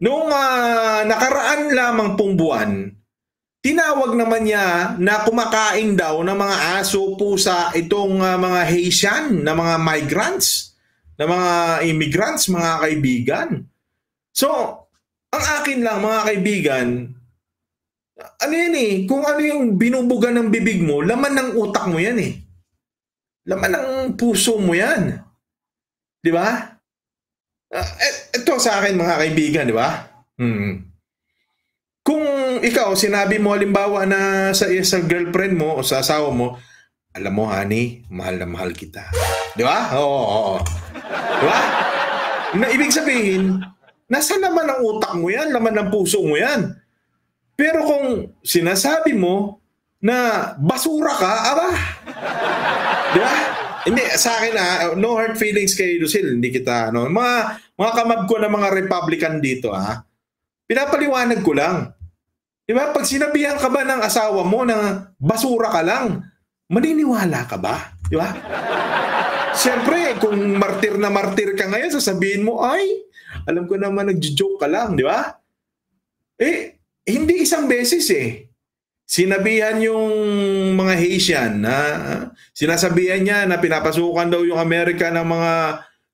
Noong nakaraan lamang pong buwan, tinawag naman niya na kumakain daw ng mga aso, pusa, itong mga Haitian na mga migrants, na mga immigrants, mga kaibigan. So, ang akin lang mga kaibigan, ano yan eh, kung ano yung binubuga ng bibig mo, laman ng utak mo yan eh. Laman ng puso mo yan. Di ba? Ito sa akin mga kaibigan, di ba? Kung ikaw, sinabi mo halimbawa na sa girlfriend mo o sa asawa mo, alam mo, honey, mahal na mahal kita. Di ba? Oo. Di ba? Na ibig sabihin, nasa laman ng utak mo yan, laman ng puso mo yan. Pero kung sinasabi mo na basura ka, aba, di ba? Hindi, sa akin no hurt feelings kay Lucille, hindi kita, no. Mga kamab ko na mga Republican dito, pinapaliwanag ko lang. Di ba? Pag sinabihan ka ba ng asawa mo na basura ka lang, maniniwala ka ba? Di ba? Siyempre, kung martir na martir ka ngayon, sasabihin mo, ay, alam ko naman nagjo-joke ka lang, di ba? Hindi isang beses eh. Sinabihan yung mga Haitian na sinasabihan niya na pinapasukan daw yung Amerika ng mga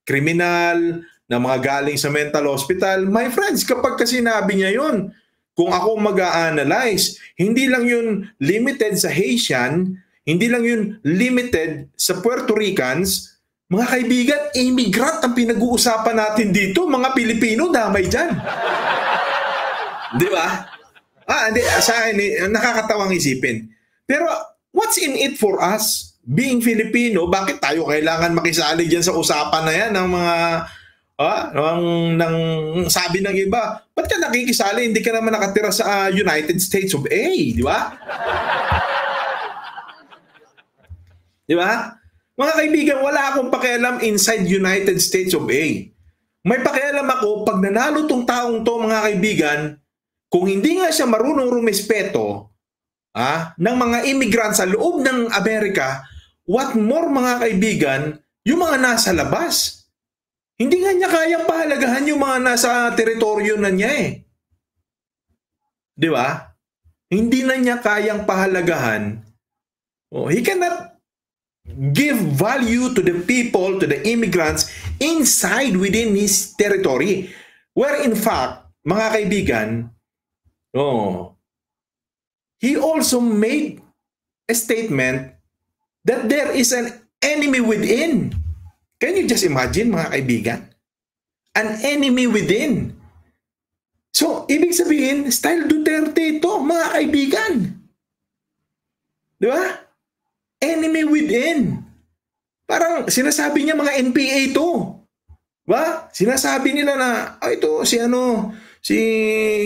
kriminal, na mga galing sa mental hospital. My friends, kapag sinabi niya yun, kung ako mag-a-analyze, hindi lang yun limited sa Haitian, hindi lang yun limited sa Puerto Ricans, mga kaibigan, immigrant ang pinag-uusapan natin dito, mga Pilipino damay dyan. Di ba? Hindi, sa akin, nakakatawang isipin. Pero, what's in it for us? Being Filipino, bakit tayo kailangan makisali dyan sa usapan na yan ng mga, sabi ng iba, ba't ka nakikisali? Hindi ka naman nakatira sa United States of A, di ba? Di ba? Mga kaibigan, wala akong pakialam inside United States of A. May pakialam ako, pag nanalo tong taong to, mga kaibigan, kung hindi nga siya marunong rumespeto ng mga immigrants sa loob ng Amerika, what more mga kaibigan, yung mga nasa labas. Hindi nga niya kayang pahalagahan yung mga nasa teritoryo na niya eh. Di ba? Hindi na niya kayang pahalagahan. He cannot give value to the people, to the immigrants inside within his territory. Where in fact, mga kaibigan, he also made a statement that there is an enemy within. Can you just imagine, mga kaibigan? An enemy within. So, ibig sabihin, style Duterte ito, mga kaibigan. Di ba? Enemy within. Parang sinasabi niya mga NPA ito. Ba? Sinasabi nila na, ito, si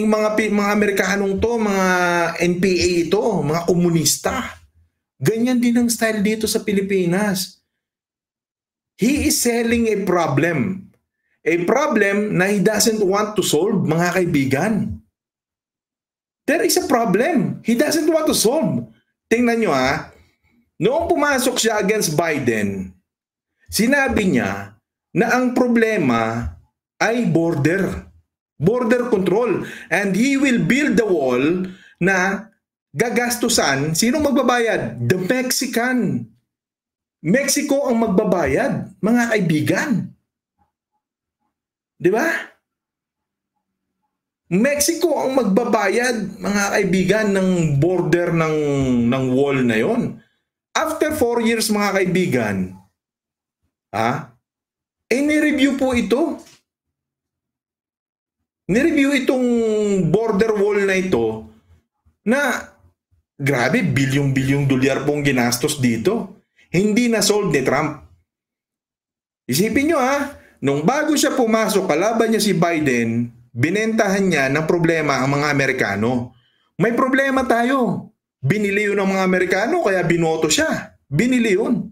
mga Amerikanong to, mga NPA ito, mga komunista. Ganyan din ang style dito sa Pilipinas. He is selling a problem. A problem na he doesn't want to solve, mga kaibigan. There is a problem. He doesn't want to solve. Tingnan nyo noong pumasok siya against Biden, sinabi niya na ang problema ay border control, and he will build the wall na gagastusan. Sino magbabayad? The Mexican. Mexico ang magbabayad, mga kaibigan. Di ba? Mexico ang magbabayad, mga kaibigan, ng border ng wall na yon. After 4 years, mga kaibigan, nireview po ito. Nireview itong border wall na ito na grabe, bilyong-bilyong dolyar pong ginastos dito. Hindi na solve ni Trump. Isipin nyo nung bago siya pumasok, kalaban niya si Biden, binentahan niya ng problema ang mga Amerikano. May problema tayo. Binili yun ng mga Amerikano, kaya binoto siya. Binili yun.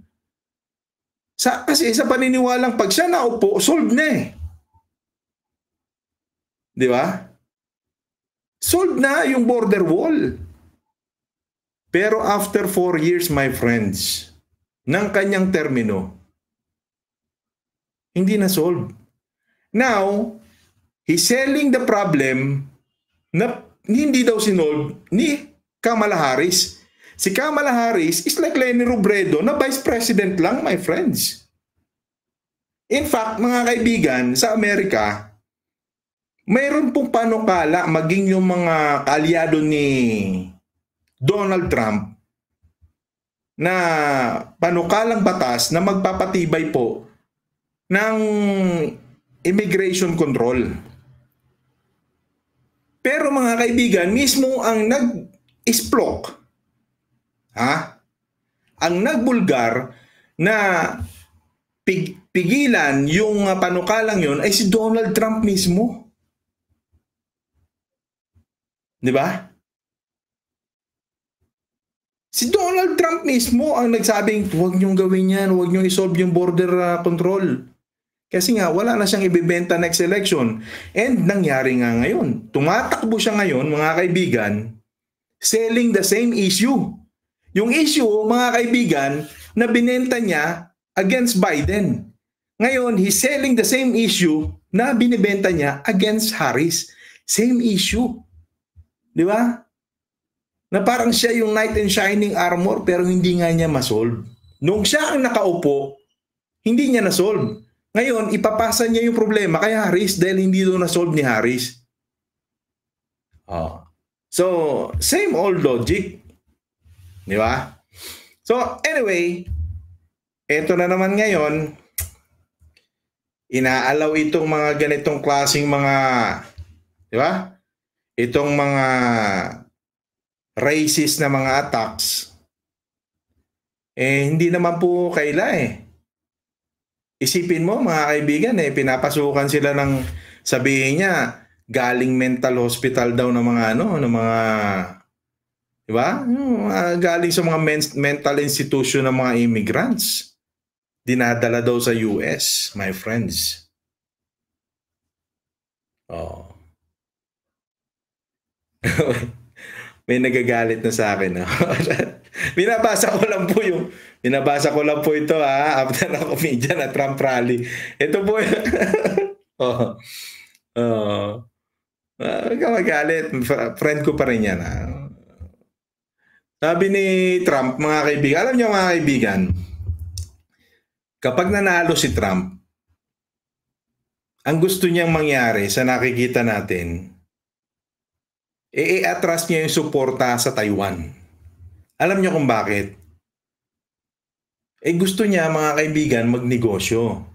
Kasi sa paniniwalang pag siya naupo, solve na eh. Di ba? Solve na yung border wall. Pero after 4 years, my friends, ng kanyang termino, hindi na solve. Now, He's selling the problem na hindi daw sinolve ni Kamala Harris. Si Kamala Harris is like Leni Robredo na vice president lang, my friends. In fact, mga kaibigan, sa Amerika, mayroon pong panukala maging yung mga kaalyado ni Donald Trump na panukalang batas na magpapatibay po ng immigration control. Pero mga kaibigan, mismo ang nag-isplok, ang nagbulgar na pigilan yung panukalang yun ay si Donald Trump mismo. Di ba? Si Donald Trump mismo ang nagsabing, huwag niyong gawin yan, huwag niyong isolve yung border control. Kasi nga, wala na siyang ibibenta next election. And nangyari nga ngayon. Tumatakbo siya ngayon, mga kaibigan, selling the same issue. Yung issue, mga kaibigan, na binenta niya against Biden. Ngayon, he's selling the same issue na binibenta niya against Harris. Same issue. Di ba? Na parang siya yung knight in shining armor pero hindi nga niya masolve. Nung siya ang nakaupo, hindi niya nasolve. Ngayon, ipapasa niya yung problema kay Harris dahil hindi doon na-solve ni Harris. So, same old logic. Di ba? So, anyway, eto na naman ngayon, inaalaw itong mga ganitong klaseng mga, di ba? Itong mga racist na mga attacks. Hindi naman po kaila Isipin mo mga kaibigan pinapasukan sila ng sabihin niya galing mental hospital daw ng mga ng mga di ba? Galing sa mga mental institution ng mga immigrants. Dinadala daw sa US, my friends. May nagagalit na sa akin. Binabasa ko lang po ito after na comedian at Trump rally. Ito po huwag ka magalit. Friend ko pa rin yan. Sabi ni Trump, mga kaibigan, alam niyo mga kaibigan, kapag nanalo si Trump, ang gusto niyang mangyari sa nakikita natin, i-atras niya yung suporta sa Taiwan. Alam niyo kung bakit? Gusto niya, mga kaibigan, magnegosyo.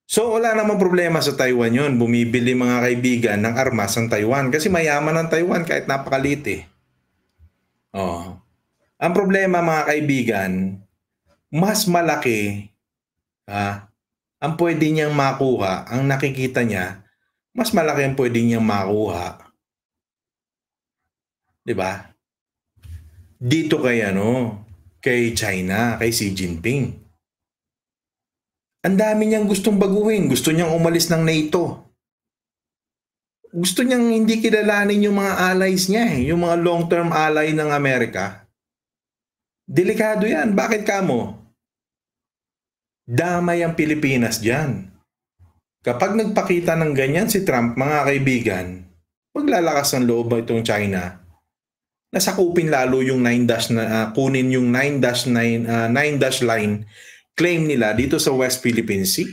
So, wala namang problema sa Taiwan yun. Bumibili, mga kaibigan, ng armas ang Taiwan. Kasi mayaman ang Taiwan kahit napakalit Ang problema, mga kaibigan, mas malaki ang pwede niyang makuha. Ang nakikita niya, mas malaki ang pwede niyang makuha. Diba? Dito kay China, kay Xi Jinping. Ang dami niyang gustong baguhin. Gusto niyang umalis ng NATO. Gusto niyang hindi kilalanin yung mga allies niya yung mga long-term ally ng Amerika. Delikado yan. Bakit kamo? Damay ang Pilipinas dyan. Kapag nagpakita ng ganyan si Trump, mga kaibigan, maglalakas ng loob itong China. Nasakupin lalo yung 9- kunin yung 9- line claim nila dito sa West Philippine Sea.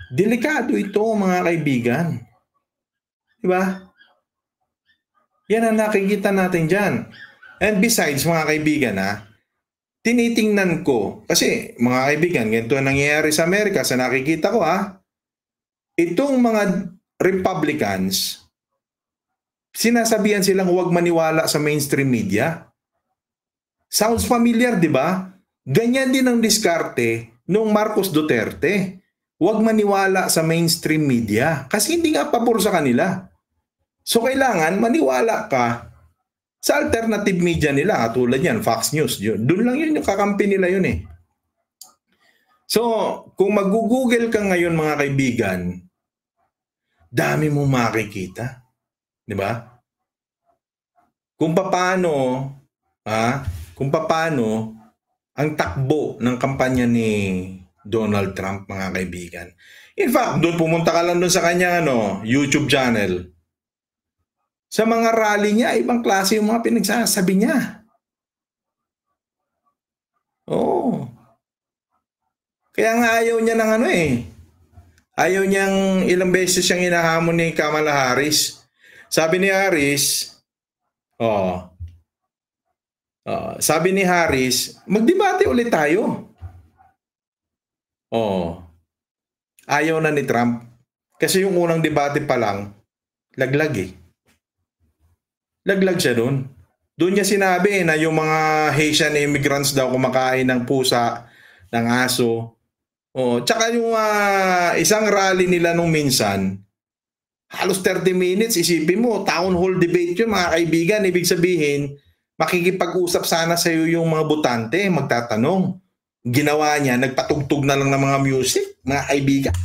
Delikado ito, mga kaibigan. Diba? Yan ang nakikita natin dyan. And besides, mga kaibigan, tinitingnan ko, kasi mga kaibigan, ganito nangyayari sa Amerika, sa nakikita ko, itong mga Republicans, sinasabihan silang huwag maniwala sa mainstream media. Sounds familiar, di ba? Ganyan din ang diskarte nung Marcos Duterte. Huwag maniwala sa mainstream media kasi hindi nga pabor sa kanila. So kailangan maniwala ka sa alternative media nila, katulad yan, Fox News. Doon lang yun yung kakampi nila yun So, kung mag-google ka ngayon, mga kaibigan, dami mong makikita. Di ba? Kung paano ang takbo ng kampanya ni Donald Trump, mga kaibigan. In fact, doon pumunta ka lang doon sa kanya YouTube channel. Sa mga rally niya, ibang klase yung mga pinagsasabi niya. Oo. Kaya nga ayaw niya ng ayaw niyang ilang beses siyang hinahamon ni Kamala Harris. Sabi ni Harris, sabi ni Harris, magdebate ulit tayo. Ayaw na ni Trump. Kasi yung unang debate pa lang, laglag eh. Laglag siya doon. Doon niya sinabi na yung mga Haitian immigrants daw kumakain ng pusa, ng aso. Tsaka yung isang rally nila nung minsan, halos 30 minutes, isipin mo, town hall debate yun mga kaibigan. Ibig sabihin, makikipag-usap sana sa iyo yung mga botante, magtatanong. Ginawa niya, nagpatugtog na lang ng mga music, mga kaibigan.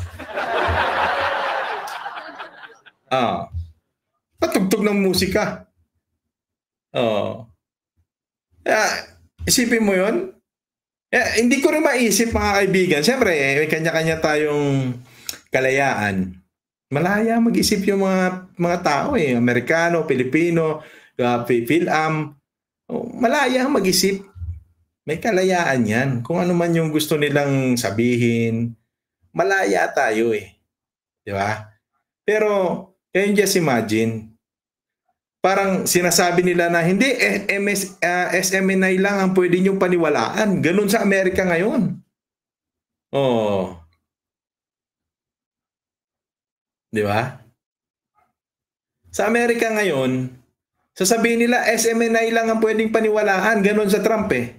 Patugtog ng musika. Isipin mo yun? Hindi ko rin maisip mga kaibigan. Siyempre, may kanya-kanya tayong kalayaan. Malaya mag-isip yung mga tao eh. Amerikano, Pilipino, Phil-Am. Malaya mag-isip. May kalayaan yan. Kung ano man yung gusto nilang sabihin, malaya tayo eh. Di ba? Pero, can you just imagine? Parang sinasabi nila na hindi, SMNI lang ang pwede niyong paniwalaan. Ganun sa Amerika ngayon. Di ba? Sa Amerika ngayon, sasabihin nila SMNI lang ang pwedeng paniwalaan. Ganun sa Trump eh.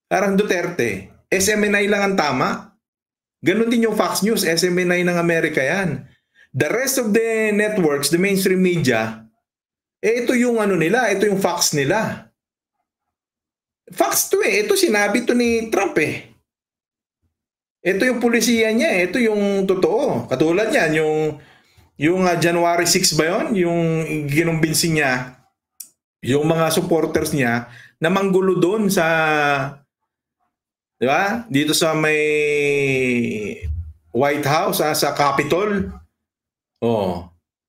Parang Duterte, SMNI lang ang tama. Ganun din yung Fox News, SMNI ng Amerika yan. The rest of the networks, the mainstream media, ito yung nila, ito yung Fox nila. Fox to eh, ito sinabi to ni Trump eh. Ito yung pulisiya niya eh, ito yung totoo. Katulad yan, yung January 6 ba yun? Yung ginumbinsi niya, yung mga supporters niya, na manggulo doon sa, di ba? Dito sa may White House, sa Capitol.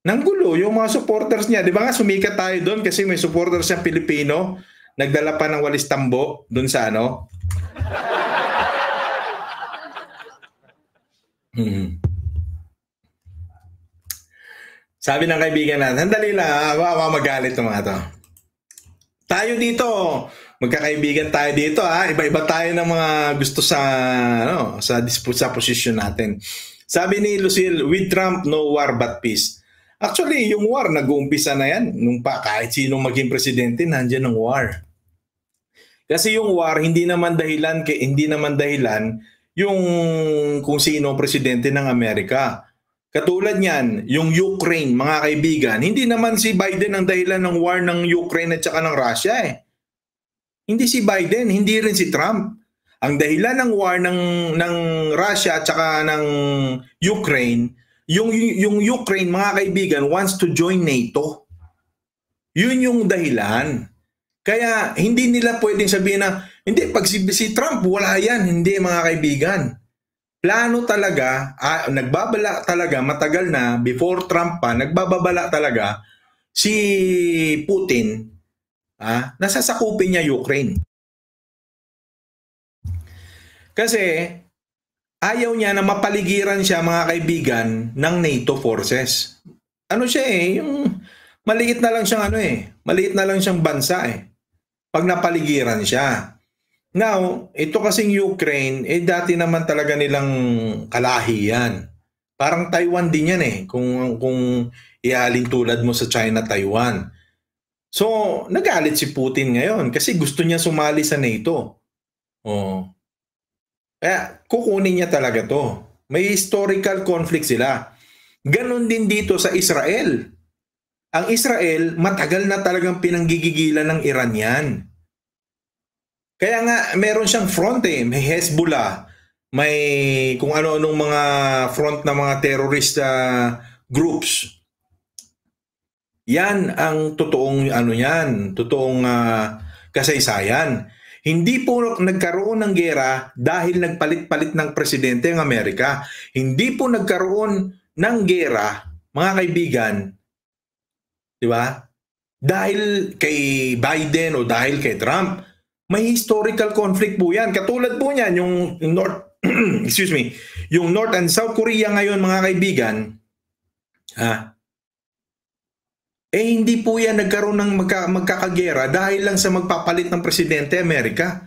Nanggulo yung mga supporters niya. Di ba nga sumikat tayo doon kasi may supporters siyang Pilipino. Nagdala pa ng walis tambo doon sa Sabi ng kaibigan natin, sandali lang, magalit ng mga to. Tayo dito, magkakaibigan tayo dito Iba-iba tayo ng mga gusto sa sa posisyon natin. Sabi ni Lucille, with Trump, no war but peace. Actually, yung war, nag-uumpisa na yan. Kahit sinong maging presidente, nandiyan ang war. Kasi yung war, hindi naman dahilan yung kung sino presidente ng Amerika. Katulad niyan, yung Ukraine, mga kaibigan, hindi naman si Biden ang dahilan ng war ng Ukraine at saka ng Russia eh. Hindi si Biden, hindi rin si Trump. Ang dahilan ng war ng Russia at saka ng Ukraine, yung Ukraine, mga kaibigan, wants to join NATO. Yun yung dahilan. Kaya hindi nila pwedeng sabihin na, hindi, pag si Trump, wala yan. Hindi, mga kaibigan. Plano talaga, nagbabala talaga, matagal na, before Trump pa, nagbababala talaga si Putin, nasasakupin niya Ukraine. Kasi, ayaw niya na mapaligiran siya, mga kaibigan, ng NATO forces. Siya yung maliit na lang siyang maliit na lang siyang bansa pag napaligiran siya. Now, ito kasing Ukraine, dati naman talaga nilang kalahi yan. Parang Taiwan din yan kung ihalin tulad mo sa China, Taiwan. So, nagalit si Putin ngayon kasi gusto niya sumali sa NATO. Kaya kukunin niya talaga to. May historical conflict sila. Ganon din dito sa Israel. Ang Israel, matagal na talagang pinanggigigilan ng Iran yan. Kaya nga, meron siyang front May Hezbollah, may kung ano-anong mga front na mga terrorist groups. Yan ang totoong totoong kasaysayan. Hindi po nagkaroon ng gera dahil nagpalit-palit ng presidente ang Amerika. Hindi po nagkaroon ng gera, mga kaibigan, di ba? Dahil kay Biden o dahil kay Trump. May historical conflict po yan. Katulad po niyan, yung North, excuse me, yung North and South Korea ngayon, mga kaibigan, hindi po yan nagkaroon ng magkakagera dahil lang sa magpapalit ng presidente Amerika.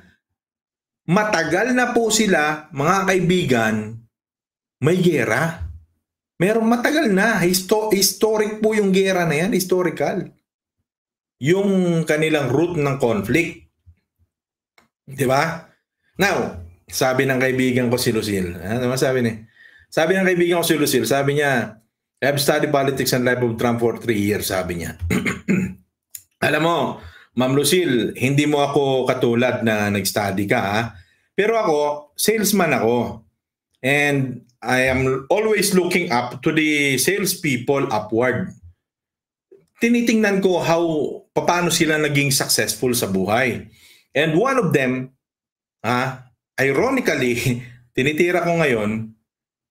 Matagal na po sila, mga kaibigan, may gera. Merong matagal na. Historic po yung gera na yan. Historical. Yung kanilang root ng conflict. Diba? Now, sabi ng kaibigan ko si Lucille. Ano sabi niya? Sabi ng kaibigan ko si Lucille, sabi niya, I've studied politics and life of Trump for 3 years, sabi niya. Alam mo, Ma'am Lucille, hindi mo ako katulad na nag-study ka, ha? Pero ako, salesman ako. And I am always looking up to the salespeople upward. Tinitingnan ko paano sila naging successful sa buhay. And one of them, ironically, tinitira ko ngayon,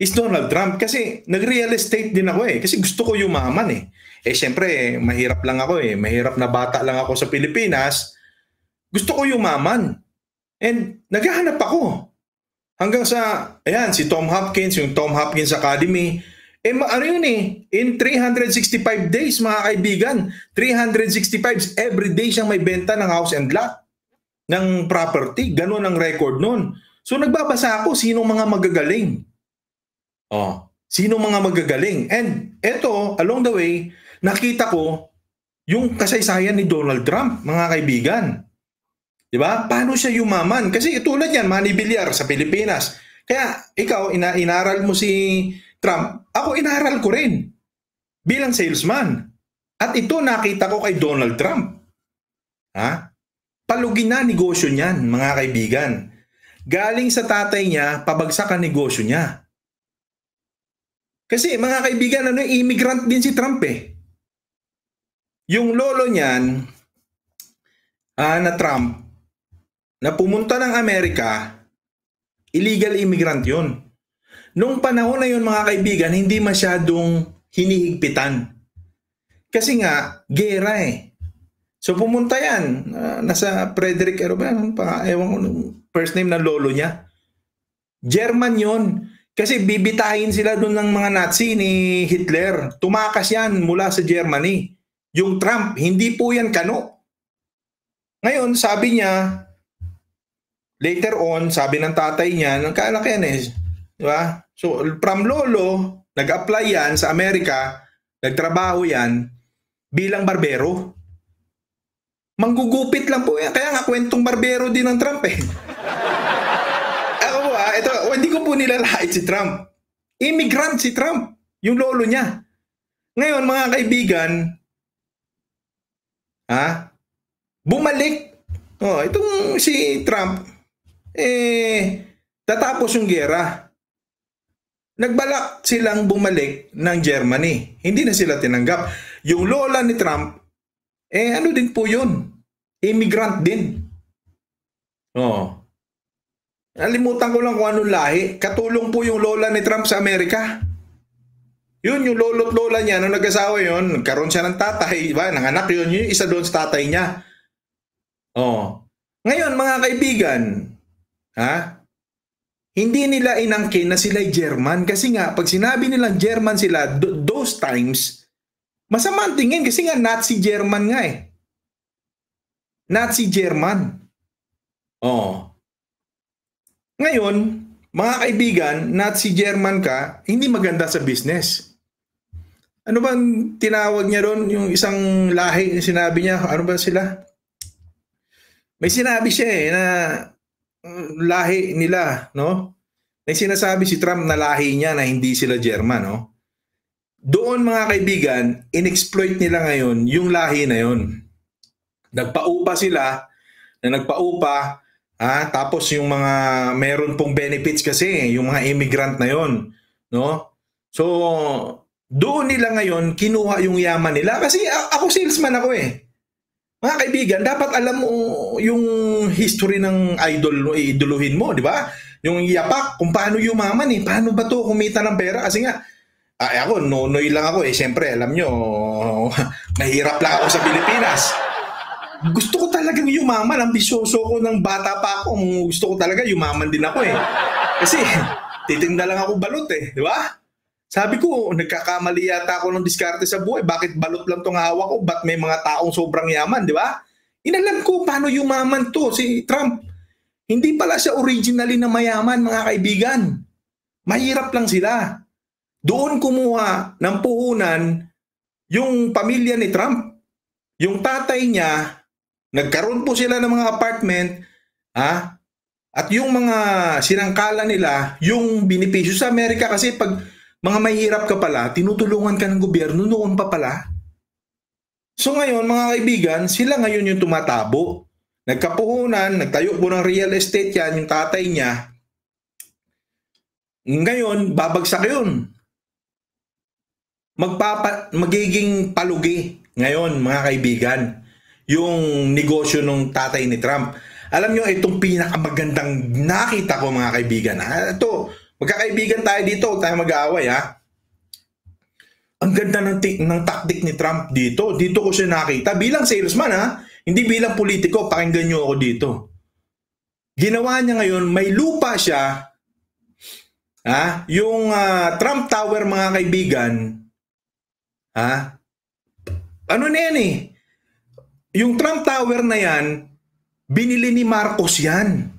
is Donald Trump. Kasi nag-real estate din ako eh. Kasi gusto ko yumaman eh. Siyempre, mahirap lang ako eh. Mahirap na bata lang ako sa Pilipinas. Gusto ko yumaman. And naghahanap ako. Hanggang sa, ayan, si Tom Hopkins, yung Tom Hopkins Academy. Ano yun eh? In 365 days, mga kaibigan. 365 every day siyang may benta ng house and lot. Ng property. Ganun ang record nun. So nagbabasa ako sino mga magagaling. Sino mga magagaling? And eto, along the way, nakita ko yung kasaysayan ni Donald Trump, mga kaibigan. Diba? Paano siya yumaman? Kasi tulad yan, Manny Villar sa Pilipinas. Kaya ikaw, inaral mo si Trump. Ako inaral ko rin bilang salesman. At ito nakita ko kay Donald Trump. Palugin na negosyo niyan, mga kaibigan. Galing sa tatay niya, pabagsak ang negosyo niya. Kasi mga kaibigan, immigrant din si Trump eh. Yung lolo niyan, na Trump, na pumunta ng Amerika, illegal immigrant yun. Nung panahon na yun, mga kaibigan, hindi masyadong hinihigpitan. Kasi nga, gera eh. So pumunta yan, nasa Frederick, ewan ko, first name ng lolo niya. German yun. Kasi bibitahin sila doon ng mga Nazi ni Hitler. Tumakas yan mula sa Germany. Yung Trump, hindi po yan kano. Ngayon, sabi niya, later on, sabi ng tatay niya, nagkaanak yan eh. Diba? So, from lolo, nag-apply yan sa Amerika, nagtrabaho yan, bilang barbero. Manggugupit lang po yan. Kaya nga, kwentong barbero din ng Trump eh. Ito, hindi ko po nilalait si Trump. Immigrant si Trump, yung lolo niya. Ngayon, mga kaibigan, bumalik. Itong si Trump, tatapos yung gera. Nagbalak silang bumalik ng Germany. Hindi na sila tinanggap. Yung lola ni Trump, ano din po yun? Immigrant din. Nalimutan ko lang kung anong lahi. Katulong po yung lola ni Trump sa Amerika. Yun, yung lolo't lola niya, nung nag-asawa yun, nagkaroon siya ng tatay, diba? Nanganak yun, yung isa doon sa tatay niya. Ngayon, mga kaibigan, hindi nila inangkin na sila'y German. Kasi nga, pag sinabi nilang German sila, those times, masama ang tingin kasi nga Nazi German nga eh. Nazi German. Ngayon, mga kaibigan, Nazi German ka, hindi maganda sa business. Ano bang tinawag niya doon? Yung isang lahi, sinabi niya, ano ba sila? May sinabi siya na lahi nila, no? May sinasabi si Trump na lahi niya na hindi sila German, no? Doon, mga kaibigan, inexploit nila ngayon yung lahi na yun. Nagpaupa sila, tapos yung mga meron pong benefits kasi yung mga immigrant na yon, no? So doon nila ngayon kinuha yung yaman nila kasi ako salesman ako eh. Mga kaibigan, dapat alam mo yung history ng idol, idoluhin mo, di ba? Yung yapak, kung paano yumaman eh. Paano ba to kumita ng pera? Kasi nga, ako, nonoy lang ako eh. Siyempre, alam nyo, mahirap lang ako sa Pilipinas. Gusto ko talagang yumaman. Ambisyoso ko ng bata pa ako. Gusto ko talaga yumaman din ako eh. Kasi, titinda lang ako balot eh. Di ba? Sabi ko, nagkakamali yata ako ng diskarte sa buhay. Bakit balot lang tong hawak ko? Ba't may mga taong sobrang yaman, di ba? Inalam ko paano yumaman to, si Trump. Hindi pala siya originally na mayaman, mga kaibigan. Mahirap lang sila. Doon kumuha ng puhunan yung pamilya ni Trump. Yung tatay niya, nagkaroon po sila ng mga apartment, at yung mga sinangkala nila, yung binipisyo sa Amerika kasi pag mga mahirap ka pala, tinutulungan ka ng gobyerno noon pa pala. So ngayon, mga kaibigan, sila ngayon yung tumatabo. Nagkapuhunan, nagtayo po ng real estate yan, yung tatay niya. Ngayon, babagsak yun. Magiging palugi ngayon, mga kaibigan, yung negosyo ng tatay ni Trump. Alam nyo, itong pinakamagandang nakita ko, mga kaibigan. Ito, magkakaibigan tayo dito, huwag tayo mag-aaway ha. Ang ganda ng taktik ni Trump dito. Dito ko siya nakita. Bilang salesman ha, hindi bilang politiko, pakinggan nyo ako dito. Ginawa niya ngayon, may lupa siya. Yung Trump Tower, mga kaibigan. Ano na yan eh? Yung Trump Tower na yan, binili ni Marcos yan.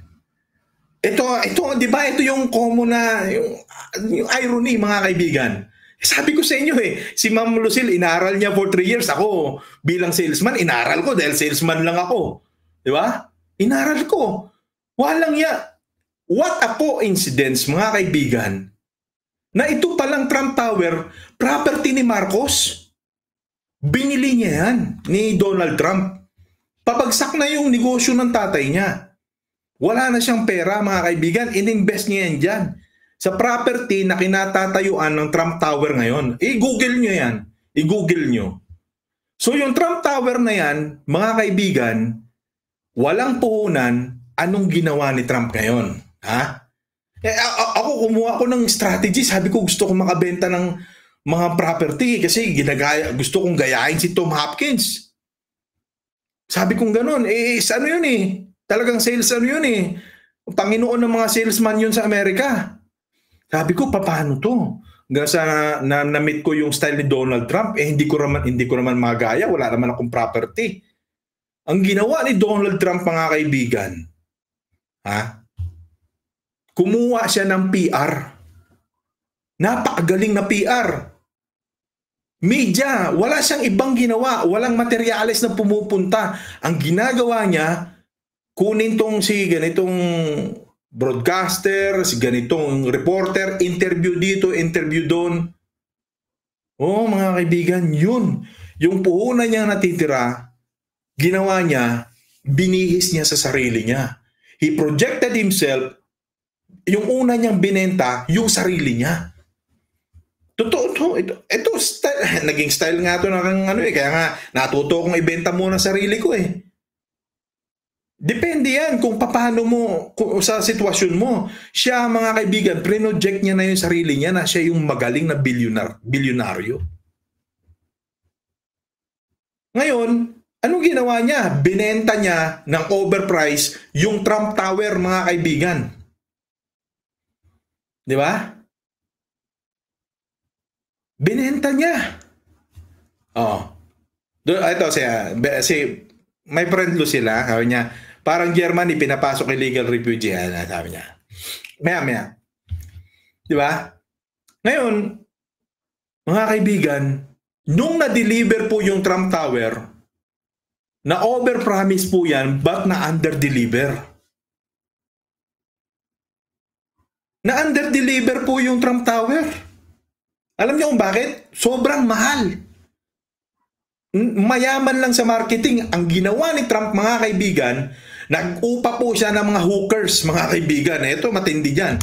Ito, di ba? Ito yung common na, yung irony, mga kaibigan. Sabi ko sa inyo si Ma'am Lucille, inaral niya for 3 years. Ako, bilang salesman, inaral ko dahil salesman lang ako. Di ba? Inaral ko. Walang ya. What a coincidence, mga kaibigan, na ito palang Trump Tower, property ni Marcos. Binili niya yan, ni Donald Trump. Pabagsak na yung negosyo ng tatay niya. Wala na siyang pera, mga kaibigan. In-invest niya yan dyan. Sa property na kinatatayuan ng Trump Tower ngayon. I-google nyo yan. I-google nyo. So yung Trump Tower na yan, mga kaibigan, walang puhunan anong ginawa ni Trump ngayon. Ako kumuha ko ng strategy. Sabi ko gusto ko makabenta ng mga property kasi gusto kong gayahin si Tom Hopkins. Sabi kong ganun. Ano yun eh? Talagang sales yun eh. Panginoon ng mga salesman yun sa Amerika. Sabi ko, paano to? Hanggang sa na-meet ko yung style ni Donald Trump, hindi ko naman magaya, wala naman akong property. Ang ginawa ni Donald Trump, mga kaibigan, kumuha siya ng PR. Napakagaling na PR. Media, wala siyang ibang ginawa, walang materyales na pumupunta. Ang ginagawa niya, kunin tong si ganitong broadcaster, si ganitong reporter, interview dito, interview doon. Mga kaibigan, yun. Yung puhunan niya natitira, ginawa niya, binihis niya sa sarili niya. He projected himself, yung una niyang binenta, yung sarili niya. Totoo to. Ito style, naging style nga to ng kaya nga natuto kong ibenta muna sarili ko eh. Depende yan kung paano mo, sa sitwasyon mo. Siya, mga kaibigan, pre-project niya na yung sarili niya na siya yung magaling na bilyonaryo. Ngayon, anong ginawa niya? Binenta niya ng overprice yung Trump Tower, mga kaibigan. Di ba? Binenta niya. Ito si my friend Lucilla, sabi niya, parang Germany, pinapasok illegal refugee. Sabi niya. Maya. Di ba? Ngayon, mga kaibigan, nung na-deliver po yung Trump Tower, na-overpromise po yan, but na-under-deliver. Na-under-deliver po yung Trump Tower. Alam niyo kung bakit? Sobrang mahal. Mayaman lang sa marketing. Ang ginawa ni Trump, mga kaibigan, nag-upa po siya ng mga hookers, mga kaibigan. Ito, matindi dyan.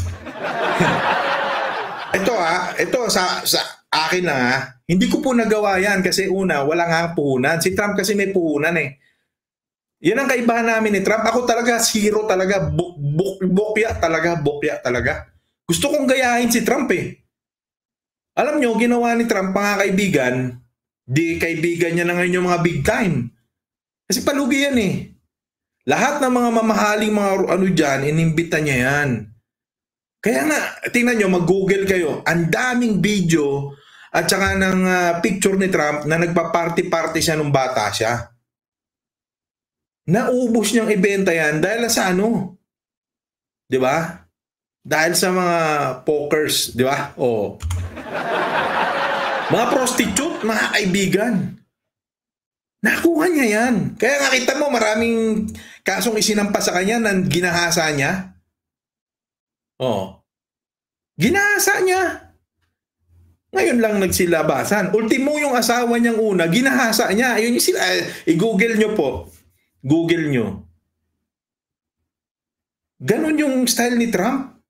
ito sa akin lang Hindi ko po nagawa yan kasi una, wala nga puhunan. Si Trump kasi may puhunan eh. Yan ang kaibahan namin ni Trump. Ako talaga, zero talaga. Bokya talaga. Gusto kong gayahin si Trump eh. Alam nyo, ginawa ni Trump, mga kaibigan, di kaibigan niya na ngayon yung mga big time. Kasi palugi yan eh. Lahat ng mga mamahaling mga ano dyan, inimbita niya yan. Kaya nga, tingnan nyo, mag-google kayo. Ang daming video at saka ng picture ni Trump na nagpa-party-party siya nung bata siya. Naubos niyang ibenta yan dahil sa ano? 'Di ba? Dahil sa mga pokers, 'di ba? O. Mga prostitute, mga kaibigan. Nakuha niya yan. Kaya nakita mo maraming kasong isinampa sa kanya na ginahasa niya. Oh. Ginahasa niya. Ngayon lang nagsilabasan. Ultimo yung asawa niyang una, ginahasa niya. Ayun yung sila. I-google nyo po. Google nyo. Ganon yung style ni Trump.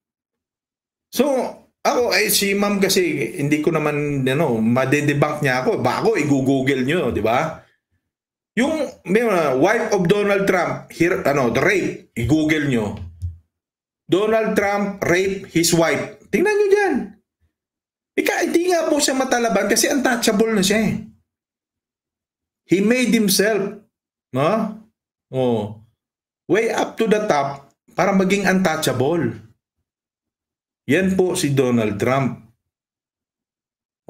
So, ako, si ma'am kasi, hindi ko naman, madedebunk niya ako. Ba ako, i-google nyo, di ba? Yung wife of Donald Trump, the rape, i-google nyo. Donald Trump rape his wife. Tingnan nyo dyan. Hindi nga po siya matalaban kasi untouchable na siya eh. He made himself, no? Way up to the top para maging untouchable. Yan po si Donald Trump.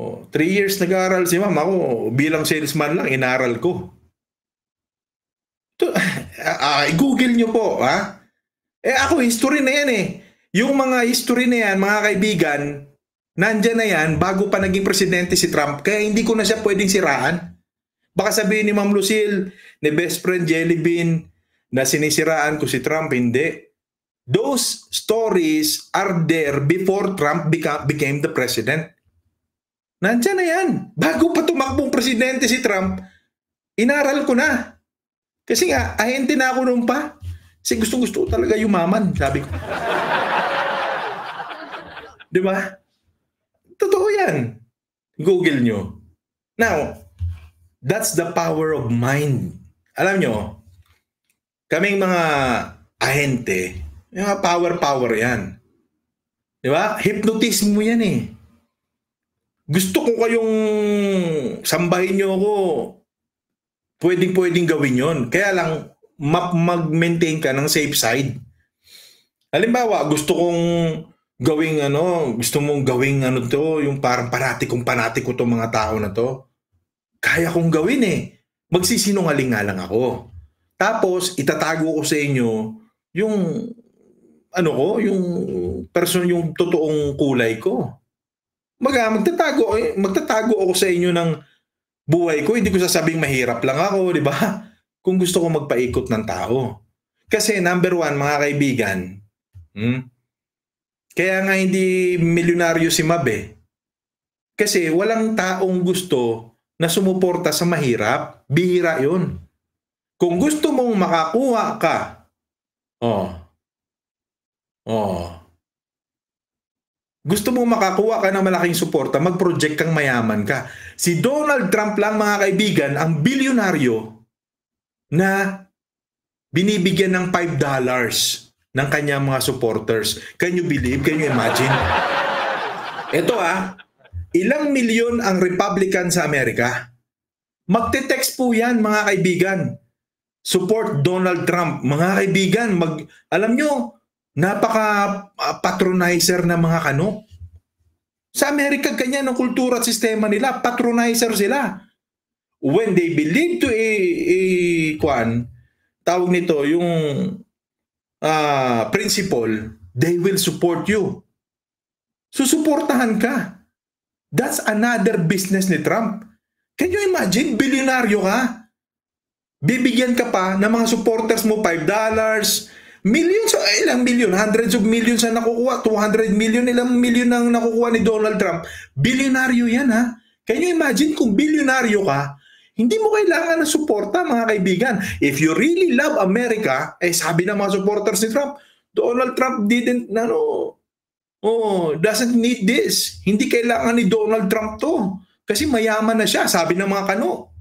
3 years nag-aaral si ma'am. Ako, bilang salesman lang, inaral ko. I-google nyo po, ha? Ako, history na yan eh. Yung mga history na yan, mga kaibigan, nandyan na yan bago pa naging presidente si Trump. Kaya hindi ko na siya pwedeng siraan. Baka sabihin ni Ma'am Lucille, ni best friend Jelly Bean, na sinisiraan ko si Trump. Hindi. Those stories are there before Trump became the president. Nandyan na yan. Bago pa tumakbong presidente si Trump, inaral ko na. Kasi nga, ahente na ako noon pa. Kasi gusto talaga yumaman, sabi ko. Di ba? Totoo yan. Google nyo. Now, that's the power of mind. Alam nyo, kaming mga ahente, yung mga power yan. Di ba? Hypnotism mo yan eh. Gusto ko kayong sambahin nyo ako, pwedeng gawin yon. Kaya lang, mag-maintain ka ng safe side. Halimbawa, gusto kong gawing gusto mong gawing to, yung parang panatiko to mga tao na to. Kaya kong gawin eh. Magsisinungaling nga lang ako. Tapos, itatago ko sa inyo yung yung totoong kulay ko. Magtatago ako sa inyo ng buhay ko. Hindi ko sasabing mahirap lang ako, di ba? Kung gusto ko magpaikot ng tao. Kasi number one, mga kaibigan, kaya nga hindi milyonaryo si Mab eh. Kasi walang taong gusto na sumuporta sa mahirap. Bihira yun. Kung gusto mong makakuha ka, gusto mong makakuha ka ng malaking suporta, mag-project kang mayaman ka. Si Donald Trump lang, mga kaibigan, ang bilyonaryo na binibigyan ng $5 ng kanyang mga supporters. Can you believe? Can you imagine? Ito ilang milyon ang Republican sa Amerika? Magte-text po yan, mga kaibigan. Support Donald Trump. Mga kaibigan, alam nyo, napaka-patronizer na mga kano. Sa Amerika, ganyan ang kultura at sistema nila. Patronizer sila. When they believe to tawag nito, yung principle, they will support you. Susuportahan ka. That's another business ni Trump. Can you imagine? Bilyonaryo ka. Bibigyan ka pa ng mga supporters mo $5, millions, ilang million, hundreds of millions na nakukuha, 200 million, ilang million ang nakukuha ni Donald Trump. Bilyonaryo yan ha. Can you imagine kung bilyonaryo ka, hindi mo kailangan ng suporta, mga kaibigan. If you really love America, sabi ng mga supporters ni Trump, Donald Trump doesn't need this. Hindi kailangan ni Donald Trump to. Kasi mayaman na siya, sabi ng mga kano.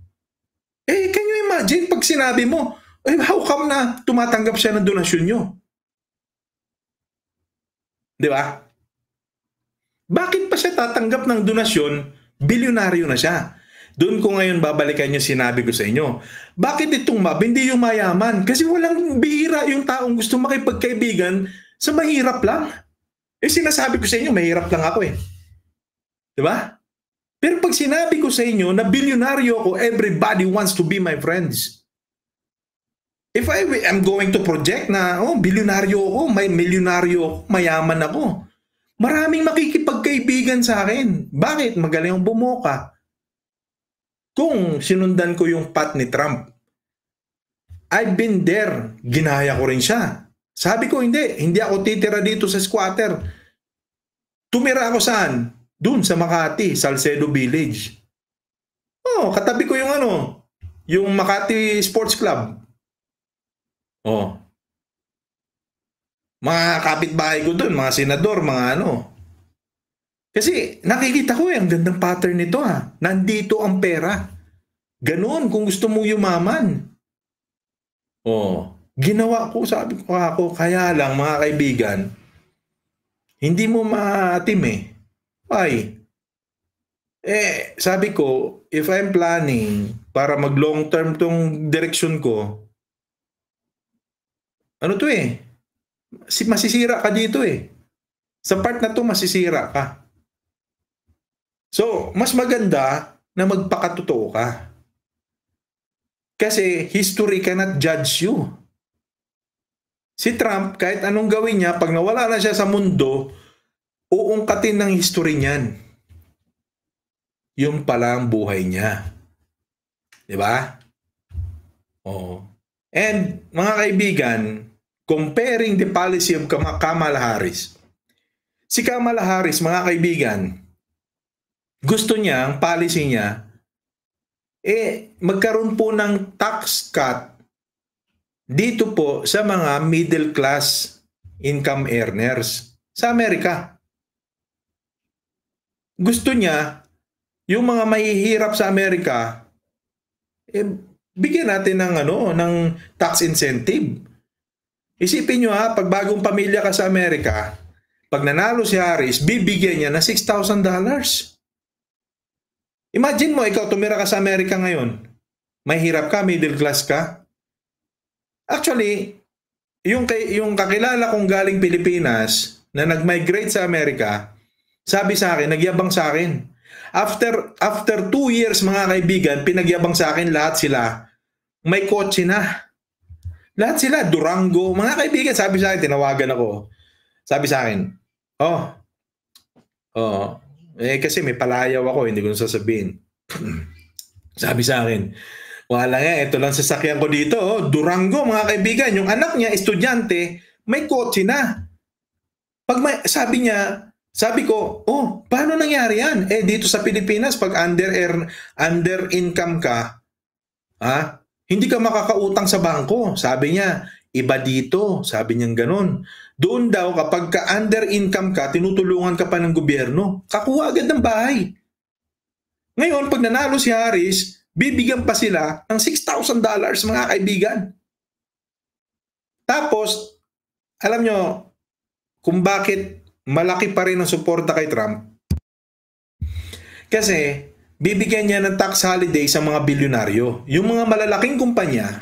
Can you imagine pag sinabi mo, Eh, how come na tumatanggap siya ng donasyon nyo? Di ba? Bakit pa siya tatanggap ng donasyon? Bilyonaryo na siya. Doon ko ngayon babalikan yung sinabi ko sa inyo. Bakit itong mob, hindi yung mayaman? Kasi walang bihira yung taong gusto makipagkaibigan sa mahirap lang. Eh sinasabi ko sa inyo, mahirap lang ako eh. Diba? Pero pag sinabi ko sa inyo na bilyonaryo ako, everybody wants to be my friends. If I am going to project na, bilyonaryo ako, may milyonaryo ako, mayaman ako, maraming makikipagkaibigan sa akin. Bakit? Magaling ang bumoka. Kung sinundan ko yung path ni Trump, I've been there. Ginaya ko rin siya. Sabi ko, hindi ako titira dito sa squatter. Tumira ako saan? Doon sa Makati, Salcedo Village. Katabi ko yung Makati Sports Club. Mga kapitbahay ko doon, mga senador, mga Kasi nakikita ko ang gandang pattern nito Nandito ang pera. Ganon kung gusto mo yumaman. Ginawa ko, sabi ko ako, kaya lang mga kaibigan, hindi mo maatim eh. Why? Sabi ko, if I'm planning para mag long term tong direksyon ko, masisira ka dito eh. Sa part na to, masisira ka. So, mas maganda na magpakatotoo ka. Kasi history cannot judge you. Si Trump, kahit anong gawin niya, pag nawala na siya sa mundo, uungkatin ng history niyan. Yung pala ang buhay niya. Diba? And, mga kaibigan, comparing the policy of Kamala Harris. Si Kamala Harris, mga kaibigan, gusto niya, ang policy niya, magkaroon po ng tax cut dito po sa mga middle class income earners sa Amerika. Gusto niya, yung mga mahihirap sa Amerika, bigyan natin ng tax incentive. Isipin nyo pag bagong pamilya ka sa Amerika, pag nanalo si Harris, bibigyan niya na $6,000. Imagine mo, ikaw tumira ka sa Amerika ngayon. May hirap ka, middle class ka. Actually, yung kakilala kong galing Pilipinas na nag-migrate sa Amerika, sabi sa akin, nagyabang sa akin. After 2 years, mga kaibigan, pinagyabang sa akin lahat sila. May kotse na. Lahat sila, Durango. Mga kaibigan, sabi sa akin, tinawagan ako. Sabi sa akin, kasi may palayaw ako, hindi ko sasabihin. Sabi sa akin, wala nga, ito lang sasakyan ko dito. Durango, mga kaibigan. Yung anak niya, estudyante, may kotse na. Sabi ko, paano nangyari yan? Dito sa Pilipinas, pag under income ka, hindi ka makakautang sa bangko. Sabi niya, iba dito. Sabi niya ganun. Doon daw, kapag under income ka, tinutulungan ka pa ng gobyerno. Kakuha agad ng bahay. Ngayon, pag nanalo si Harris, bibigyan pa sila ng $6,000, mga kaibigan. Tapos, alam nyo, kung bakit malaki pa rin ang suporta kay Trump? Kasi, bibigyan niya ng tax holiday sa mga bilyonaryo. Yung mga malalaking kumpanya,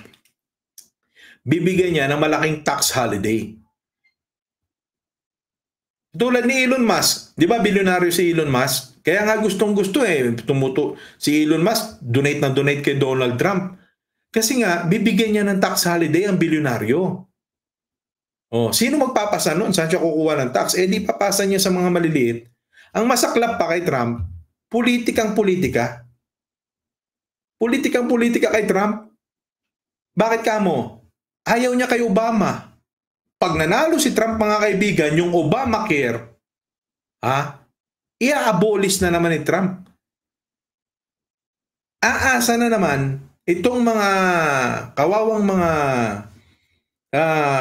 bibigyan niya ng malaking tax holiday. Tulad ni Elon Musk, di ba bilyonaryo si Elon Musk? Kaya nga gustong-gusto si Elon Musk, donate kay Donald Trump. Kasi nga, bibigyan niya ng tax holiday ang bilyonaryo. Sino magpapasa nun? Saan siya kukuha ng tax? Di papasa niya sa mga maliliit. Ang masaklap pa kay Trump, politikang-politika. Politikang-politika kay Trump. Bakit kamo? Ayaw niya kay Obama. Pag nanalo si Trump, mga kaibigan, yung Obamacare, i-abolish na naman ni Trump. Aasa na naman itong mga kawawang mga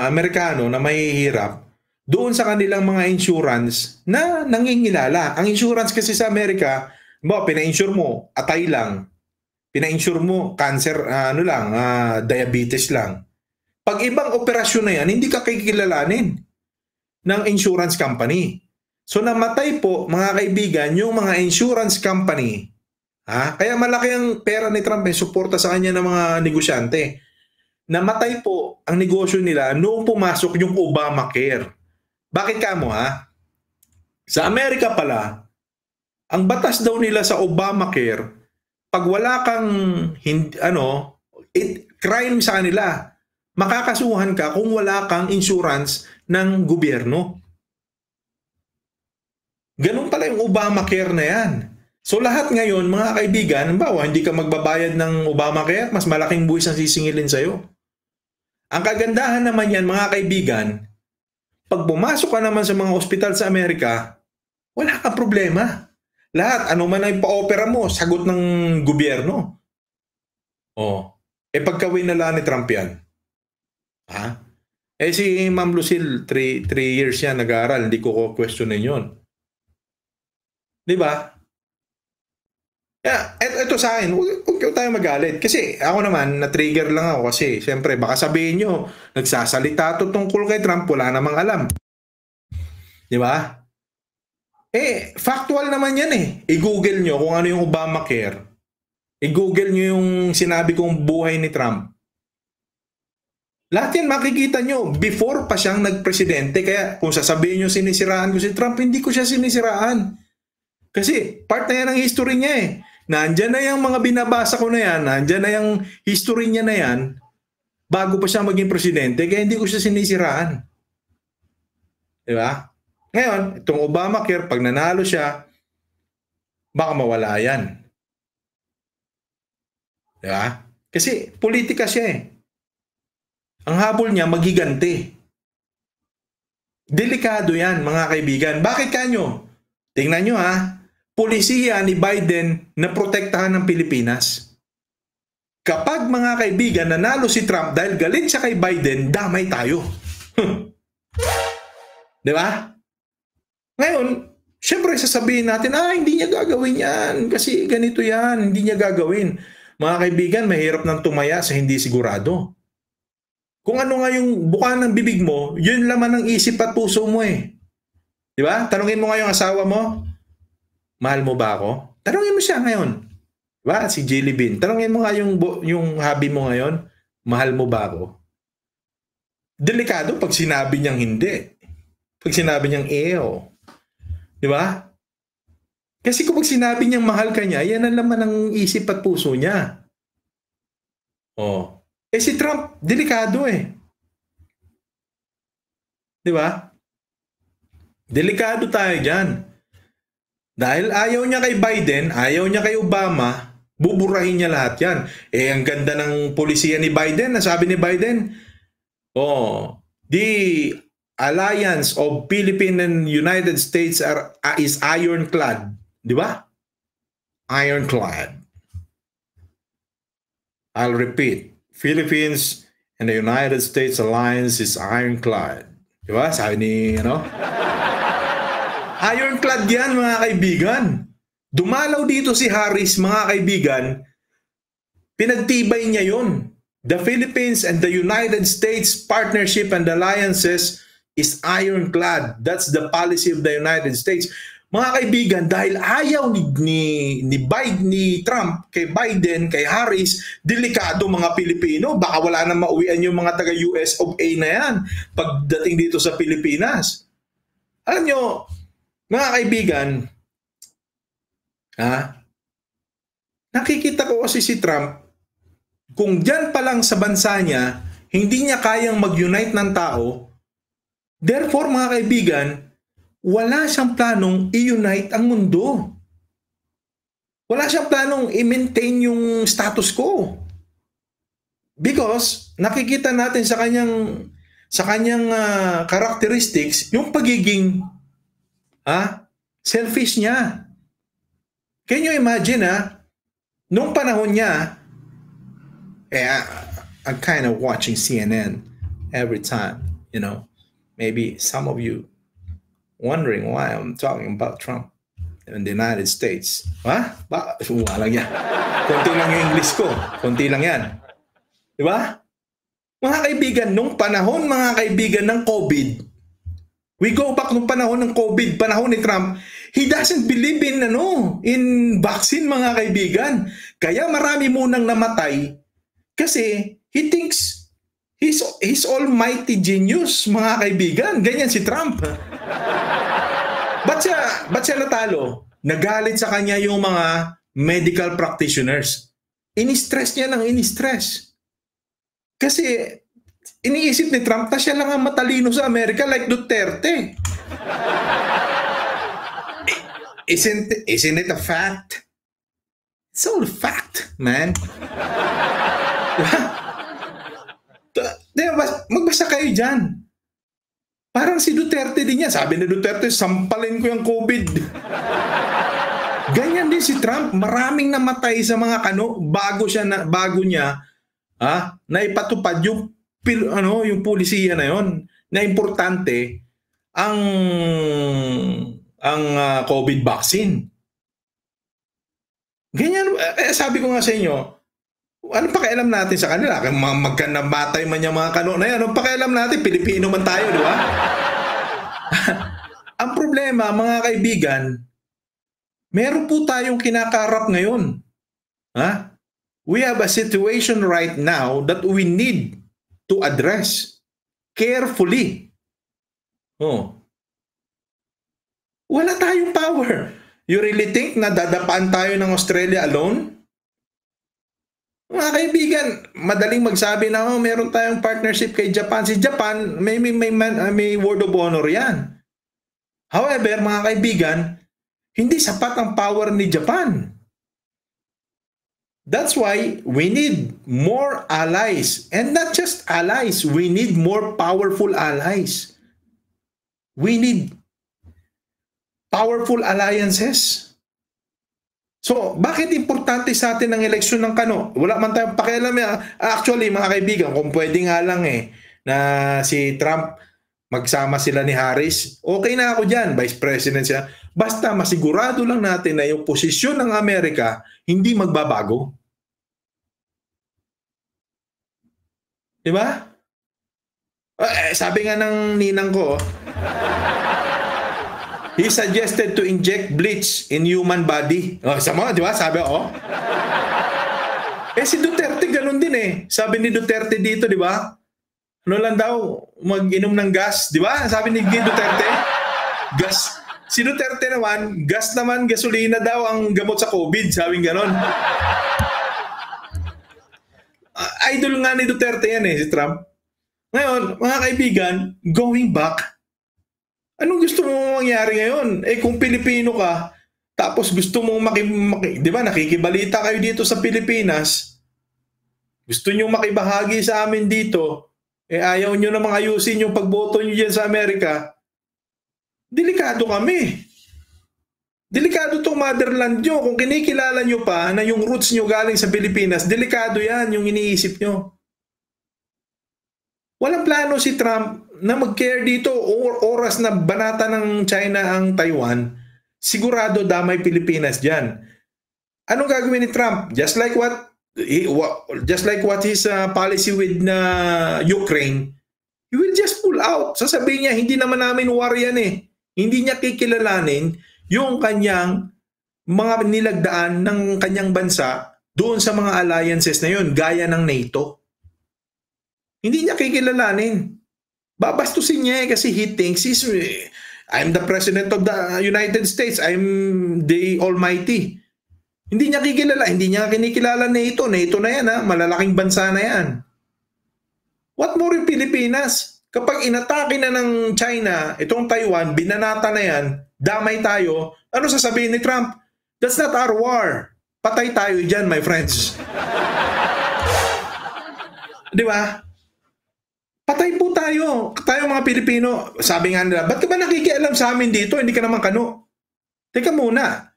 Amerikano na mahihirap doon sa kanilang mga insurance na nangingilala. Ang insurance kasi sa Amerika, pina-insure mo, atay lang. Pina-insure mo, cancer, diabetes lang. Pag ibang operasyon na yan, hindi ka kikilalanin ng insurance company. So namatay po, mga kaibigan, yung mga insurance company. Kaya malaki ang pera ni Trump, suporta sa kanya ng mga negosyante. Namatay po ang negosyo nila noong pumasok yung Obamacare. Bakit kamo Sa Amerika pala, ang batas daw nila sa Obamacare, pag wala kang crime sa kanila, makakasuhan ka kung wala kang insurance ng gobyerno. Ganun pala yung Obamacare na yan. So lahat ngayon, mga kaibigan, hindi ka magbabayad ng Obamacare, mas malaking buwis ang sisingilin sa'yo. Ang kagandahan naman yan, mga kaibigan, pag pumasok ka naman sa mga ospital sa Amerika, wala kang problema. Lahat, ano man ang pa-opera mo, sagot ng gobyerno. Pagkawin nala ni Trump yan. Si Ma'am Lucille, 3 years yan nag-aaral, hindi ko questionin yun. Diba? Ito sa akin, huwag tayo magalit. Kasi ako naman, na-trigger lang ako kasi siyempre baka sabihin nyo, nagsasalita to tungkol kay Trump, wala namang alam. Diba? Factual naman yan I-google nyo kung ano yung Obamacare. I-google nyo yung sinabi kong buhay ni Trump. Lahat yan makikita nyo before pa siyang nagpresidente. Kaya kung sasabihin nyo sinisiraan ko si Trump, hindi ko siya sinisiraan. Kasi part na yan ang history niya Nandyan na yung mga binabasa ko na yan, nandyan na yung history niya na yan, bago pa siya maging presidente, kaya hindi ko siya sinisiraan. Diba? Ngayon, itong Obamacare, pag nanalo siya, baka mawala yan. Diba? Kasi politika siya Ang habol niya, maghiganti. Delikado yan, mga kaibigan. Bakit kanyo? Tingnan nyo Polisiya ni Biden na protektahan ng Pilipinas. Kapag mga kaibigan nanalo si Trump dahil galit siya kay Biden, damay tayo. Diba? Ngayon, syempre sasabihin natin, hindi niya gagawin yan kasi ganito yan, hindi niya gagawin. Mga kaibigan, mahirap nang tumaya sa hindi sigurado. Kung ano nga yung buka ng bibig mo, yun laman ng isip at puso mo Diba? Tanungin mo nga yung asawa mo, mahal mo ba ako? Tanungin mo siya ngayon. Diba? Si Jelly Bean. Tanungin mo nga yung hobby mo ngayon, mahal mo ba ako? Delikado pag sinabi niyang hindi. Pag sinabi niyang Diba? Kasi kung pag sinabi niyang mahal ka niya, yan ang laman ng isip at puso niya. Si Trump, delikado Diba? Delikado tayo dyan. Dahil ayaw niya kay Biden, ayaw niya kay Obama, buburahin niya lahat yan. Ang ganda ng polisiya ni Biden, nasabi ni Biden, the alliance of Philippines and United States is ironclad. Di ba? Ironclad. I'll repeat. Philippines and the United States alliance is ironclad. Di ba? Sabi ni, Ironclad yan, mga kaibigan. Dumalaw dito si Harris, mga kaibigan. Pinagtibay niya yun. The Philippines and the United States partnership and alliances is ironclad. That's the policy of the United States. Mga kaibigan, dahil ayaw ni Trump, kay Biden, kay Harris, delikado mga Pilipino. Baka wala na mauwian yung mga taga-US of A na yan pagdating dito sa Pilipinas. Alam nyo, mga kaibigan, nakikita ko kasi si Trump, kung dyan pa lang sa bansa niya, hindi niya kayang mag-unite ng tao, therefore mga kaibigan, wala siyang planong i-unite ang mundo. Wala siyang planong i-maintain yung status quo. Because nakikita natin sa kanyang characteristics, yung pagiging selfish niya. Can you imagine, nung panahon niya, I'm kind of watching CNN every time, Maybe some of you wondering why I'm talking about Trump in the United States. Walang yan. Konti lang yung English ko. Konti lang yan. Diba? Mga kaibigan, nung panahon, mga kaibigan, ng COVID, we go back nung panahon ng COVID, panahon ni Trump, he doesn't believe in vaccine, mga kaibigan. Kaya marami munang namatay kasi he thinks he's almighty genius, mga kaibigan. Ganyan si Trump. Ba't siya natalo? Nagalit sa kanya yung mga medical practitioners. Ini-stress niya ng ini-stress. Kasi iniisip ni Trump na siya lang ang matalino sa Amerika like Duterte. Isn't it a fact? It's all a fact, man. Magbasa kayo dyan. Parang si Duterte din yan. Sabi ni Duterte, sampalin ko yung COVID. Ganyan din si Trump. Maraming namatay sa mga bago niya na ipatupad yung pulisiya na yon na importante ang COVID vaccine. Ganyan, sabi ko nga sa inyo, ano pakialam natin sa kanila? Magkanamatay man yung mga kano na yan. Ano pakialam natin? Pilipino man tayo, di ba? Ang problema, mga kaibigan, meron po tayong kinakarap ngayon. We have a situation right now that we need to address carefully. Wala tayong power. You really think na dadapaan tayo ng Australia alone? Mga kaibigan, madaling magsabi na meron tayong partnership kay Japan. Si Japan, may word of honor yan. However, mga kaibigan, hindi sapat ang power ni Japan. That's why we need more allies. And not just allies, we need more powerful allies. We need powerful alliances. So, bakit importante sa atin ang eleksyon ng kano? Wala man tayong pakialam. Actually, mga kaibigan, kung pwede nga lang na si Trump magsama sila ni Harris, okay na ako dyan, Vice President siya. Basta masigurado lang natin na yung posisyon ng Amerika hindi magbabago. Diba? Sabi nga ng ninang ko, he suggested to inject bleach in human body. Sama, di ba? Sabi, si Duterte ganun din Sabi ni Duterte dito, di ba? Ano lang daw, mag-inom ng gas. Di ba? Sabi ni Duterte, gas. Si Duterte naman, gasolina daw ang gamot sa COVID. Sabi ganon. Idol nga ni Duterte yan si Trump. Ngayon, mga kaibigan, going back, anong gusto mo mangyari ngayon? Kung Pilipino ka, tapos gusto mong di ba, nakikibalita kayo dito sa Pilipinas, gusto nyo makibahagi sa amin dito, ayaw nyo namang ayusin yung pagboto nyo dyan sa Amerika, delikado kami. Delikado itong motherland nyo. Kung kinikilala nyo pa na yung roots nyo galing sa Pilipinas, delikado yan yung iniisip nyo. Walang plano si Trump na mag-care dito oras na banata ng China ang Taiwan, sigurado damay Pilipinas dyan. Anong gagawin ni Trump? Just like what his policy with Ukraine, he will just pull out. Sasabihin niya, hindi naman namin war yan Hindi niya kikilalanin yung kanyang mga nilagdaan ng kanyang bansa doon sa mga alliances na yun, gaya ng NATO. Hindi niya kikilalanin. Babastusin niya kasi he thinks I'm the President of the United States. I'm the Almighty. Hindi niya hindi niya kinikilala NATO. NATO na yan malalaking bansa na yan. What more yung Pilipinas? Kapag inatake na ng China, itong Taiwan, binanata na yan, damay tayo, ano sasabihin ni Trump? That's not our war. Patay tayo dyan, my friends. Di ba? Patay po tayo. Tayo mga Pilipino. Sabi nga nila, ba't ka ba nakikialam sa amin dito? Hindi ka naman kano. Teka muna.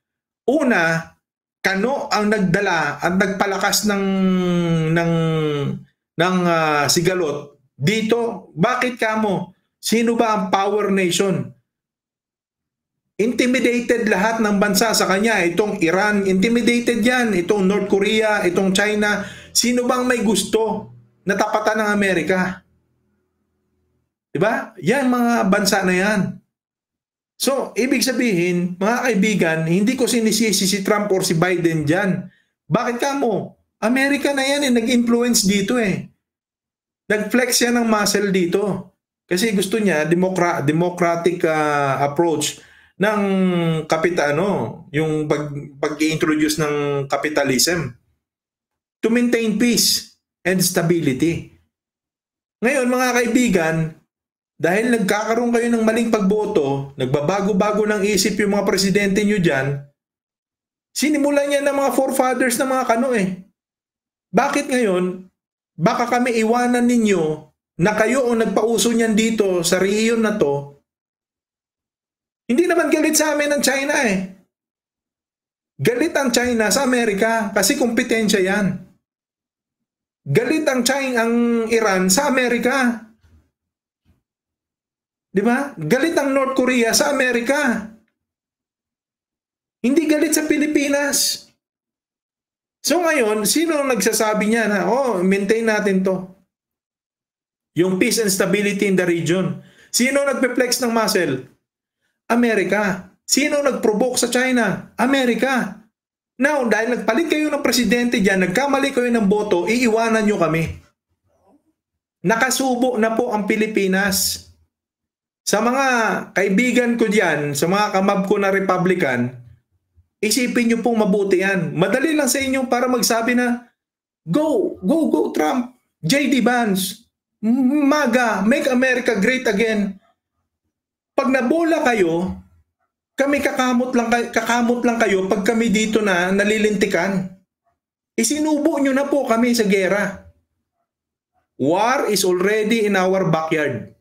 Una, kano ang nagdala at nagpalakas ng sigalot dito. Bakit kamo? Sino ba ang power nation? Intimidated lahat ng bansa sa kanya. Itong Iran, intimidated yan. Itong North Korea, itong China. Sino bang may gusto na tapatan ng Amerika. Diba? Yan mga bansa na yan. So, ibig sabihin, mga kaibigan, hindi ko sinisisi si Trump or si Biden dyan. Bakit ka mo? Amerika na yan nag-influence dito Nag-flex yan ng muscle dito. Kasi gusto niya, democratic approach ng yung pag-introduce ng capitalism to maintain peace and stability. Ngayon, mga kaibigan, dahil nagkakaroon kayo ng maling pagboto, nagbabago-bago ng isip yung mga presidente nyo dyan, sinimulan niya ng mga forefathers ng mga kano Bakit ngayon, baka kami iwanan ninyo na kayo o nagpauso niyan dito sa rehiyon na to, hindi naman galit sa amin ang China Galit ang China sa Amerika kasi kompetensya yan. Galit ang Iran sa Amerika. Di ba? Galit ang North Korea sa Amerika. Hindi galit sa Pilipinas. So ngayon, sino ang nagsasabi niya na, maintain natin to? Yung peace and stability in the region. Sino nagpe-flex ng muscle? Amerika. Sino nag-provoke sa China? Amerika. Now, dahil nagpalit kayo ng presidente dyan, nagkamali kayo ng boto, iiwanan nyo kami. Nakasubo na po ang Pilipinas. Sa mga kaibigan ko diyan, sa mga kamab ko na Republican, isipin niyo pong mabuti yan. Madali lang sa inyo para magsabi na, go Trump, J.D. Vance, MAGA, Make America Great Again. Pag nabola kayo, kami kakamot lang kayo pag kami dito na nalilintikan. Isinubo nyo na po kami sa gera. War is already in our backyard.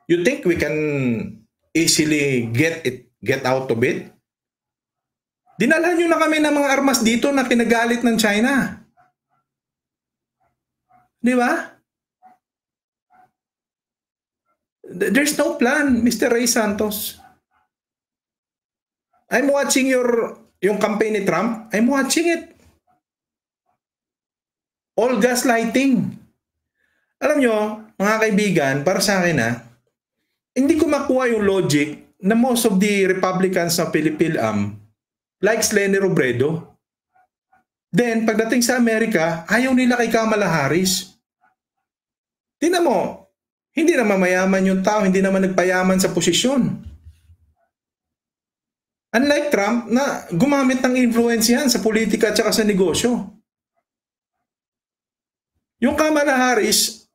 You think we can easily get out of it? Dinalhan nyo na kami ng mga armas dito na kinagalit ng China. Di ba? There's no plan, Mr. Ray Santos. I'm watching yung campaign ni Trump. I'm watching it. All gaslighting. Alam nyo, mga kaibigan, para sa akin hindi ko makuha yung logic na most of the Republicans sa Pilipil-Am likes Leni Robredo. Then, pagdating sa Amerika, ayaw nila kay Kamala Harris. Tingnan mo, hindi naman mayaman yung tao, hindi naman nagpayaman sa posisyon. Unlike Trump na gumamit ng influence yan sa politika at saka sa negosyo. Yung Kamala Harris,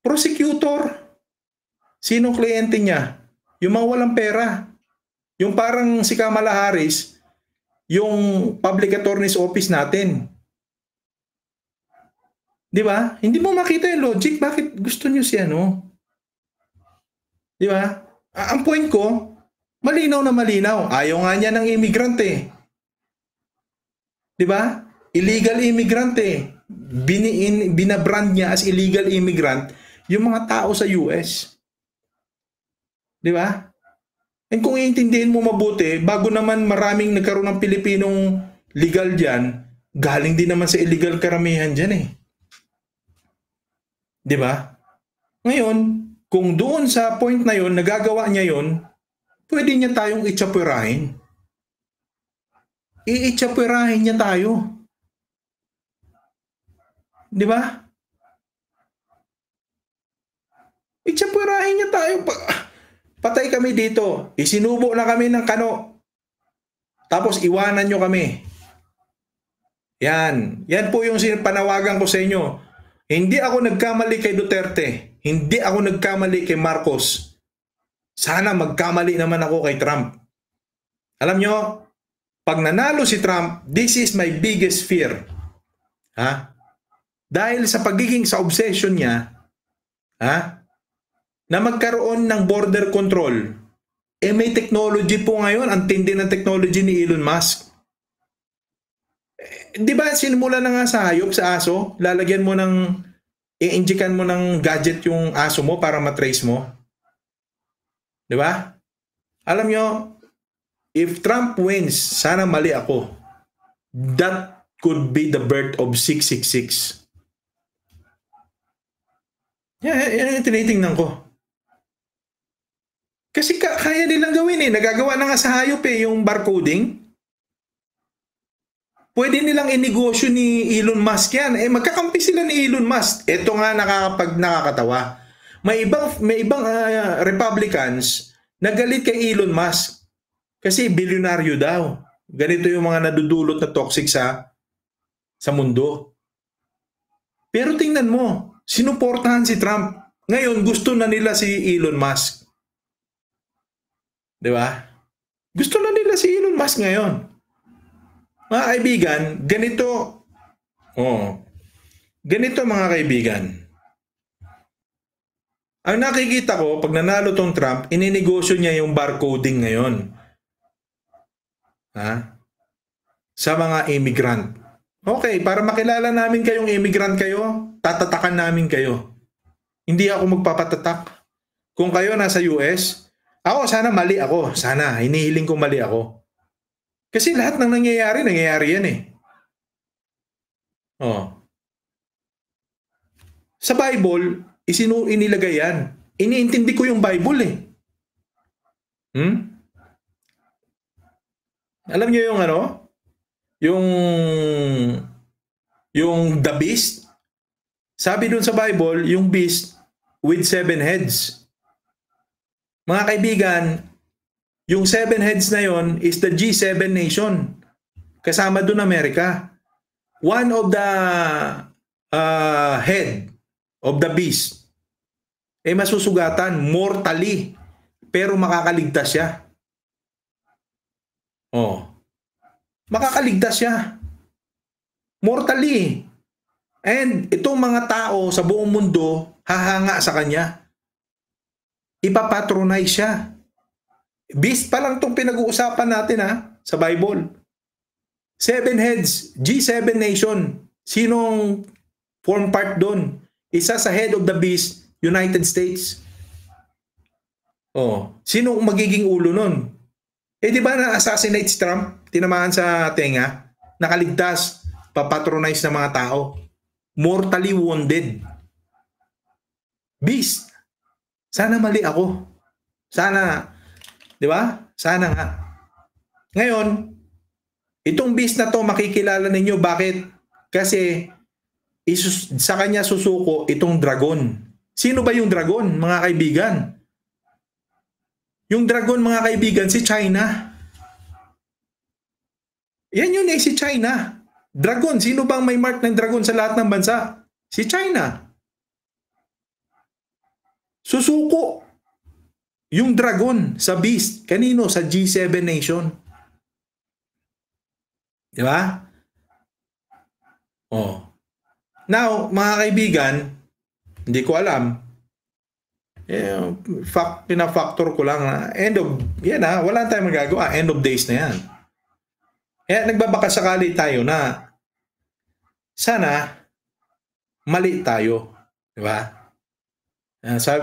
prosecutor. Sinong kliyente niya? Yung mga walang pera. Yung parang si Kamala Harris, yung public attorney's office natin. Di ba? Hindi mo makita yung logic. Bakit gusto niyo siya, Di ba? Ang point ko, malinaw na malinaw. Ayaw nga niya ng immigrant Di ba? Illegal immigrant Binabrand niya as illegal immigrant yung mga tao sa US. Di ba? And kung iintindihin mo mabuti, bago naman maraming nagkaroon ng Pilipinong legal dyan, galing din naman sa illegal karamihan dyan Di ba? Ngayon, kung doon sa point na yon, nagagawa niya yon, pwede niya tayong itsapwerahin. Iitsapwerahin niya tayo. Di ba? Itsapwerahin niya tayo. Patay kami dito. Isinubo na kami ng kano. Tapos iwanan nyo kami. Yan. Yan po yung panawagan ko sa inyo. Hindi ako nagkamali kay Duterte. Hindi ako nagkamali kay Marcos. Sana magkamali naman ako kay Trump. Alam nyo, pag nanalo si Trump, this is my biggest fear. Dahil sa sa obsession niya, na magkaroon ng border control. May technology po ngayon, ang tindi ng technology ni Elon Musk. Di ba sinimula na nga sa hayop, sa aso, lalagyan mo i-injikan mo ng gadget yung aso mo para matrace mo. Di ba? Alam nyo, if Trump wins, sana mali ako. That could be the birth of 666. Yan yung tinitingnan ko. Kasi kaya nilang gawin eh. Nagagawa na nga sa hayop eh, yung barcoding. Pwede nilang inegosyo ni Elon Musk yan. Eh, magkakampi sila ni Elon Musk. Ito nga nakakatawa. May ibang Republicans na galit kay Elon Musk kasi bilyonaryo daw. Ganito yung mga nadudulot na toxic sa mundo. Pero tingnan mo, sinuportahan si Trump. Ngayon, gusto na nila si Elon Musk. Di ba? Gusto na nila si Elon Musk ngayon. Mga kaibigan, ganito mga kaibigan. Ang nakikita ko, pag nanalo tong Trump, ininegosyo niya yung barcoding ngayon. Sa mga immigrant. Okay, para makilala namin kayong immigrant kayo, tatatakan namin kayo. Hindi ako magpapatatak. Kung kayo nasa US, ako sana mali ako. Sana, hinihiling ko mali ako. Kasi lahat ng nangyayari yan eh. Sa Bible, inilagay yan. Iniintindi ko yung Bible eh. Alam niyo yung yung the beast? Sabi dun sa Bible, yung beast with 7 heads. Mga kaibigan, yung 7 heads na yon is the G7 nation. Kasama dun Amerika. One of the head of the beast masusugatan mortally, pero makakaligtas siya. Makakaligtas siya mortally. And itong mga tao sa buong mundo hahanga sa kanya. Ipapatronize siya. Beast pa lang itong pinag-uusapan natin sa Bible. 7 heads, G7 nation. Sinong form part doon? Isa sa head of the beast, United States. Sino magiging ulo nun? Di ba na-assassinate si Trump? Tinamaan sa tenga? Nakaligtas. Papatronize ng mga tao. Mortally wounded. Beast. Sana mali ako. Sana, di ba? Sana nga. Ngayon, itong beast na to makikilala ninyo. Bakit? Kasi sa kanya susuko itong dragon. Sino ba yung dragon, mga kaibigan? Yung dragon, mga kaibigan, si China. Yan yun si China. Dragon, sino bang may mark ng dragon sa lahat ng bansa? Si China. Susuko yung dragon sa beast. Kanino? Sa G7 nation. Di ba? Now, mga kaibigan, hindi ko alam. Pinafactor ko lang wala tayong magagawa. End of days na yan. Kaya nagbabakasakali tayo na sana mali tayo. Di ba?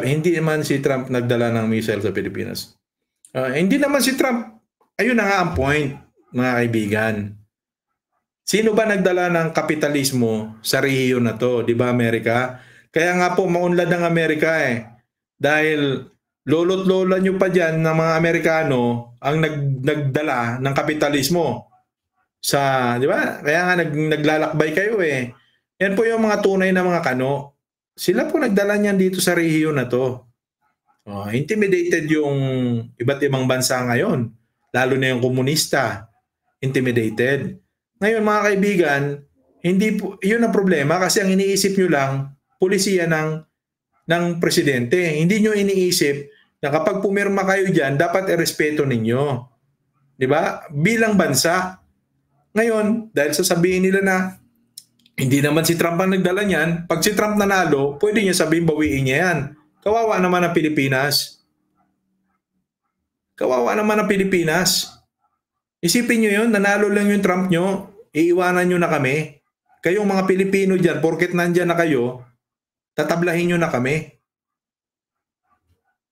Hindi naman si Trump nagdala ng missile sa Pilipinas. Hindi naman si Trump. Ayun na nga ang point, mga kaibigan. Sino ba nagdala ng kapitalismo sa rehiyon na to? Di ba, Amerika? Kaya nga po, maunlad ang Amerika eh. Dahil lolo't-lola nyo pa dyan ng mga Amerikano ang nagdala ng kapitalismo. Di ba? Kaya nga naglalakbay kayo eh. Yan po yung mga tunay na mga kano. Sila po nagdala niyan dito sa rehiyon na to. Intimidated yung iba't ibang bansa ngayon. Lalo na yung komunista. Intimidated. Ngayon mga kaibigan, hindi po, yun ang problema kasi ang iniisip nyo lang, pulisiya ng presidente. Hindi nyo iniisip na kapag pumirma kayo dyan, dapat irespeto ninyo. Di ba? Bilang bansa. Ngayon, dahil sasabihin nila na hindi naman si Trump ang nagdala niyan, pag si Trump nanalo, pwede niya sabihin bawiin niya yan. Kawawa naman ang Pilipinas. Kawawa naman ang Pilipinas. Isipin nyo yun, nanalo lang yung Trump nyo, iiwanan nyo na kami. Kayong mga Pilipino dyan, porket nandyan na kayo, tatablahin nyo na kami.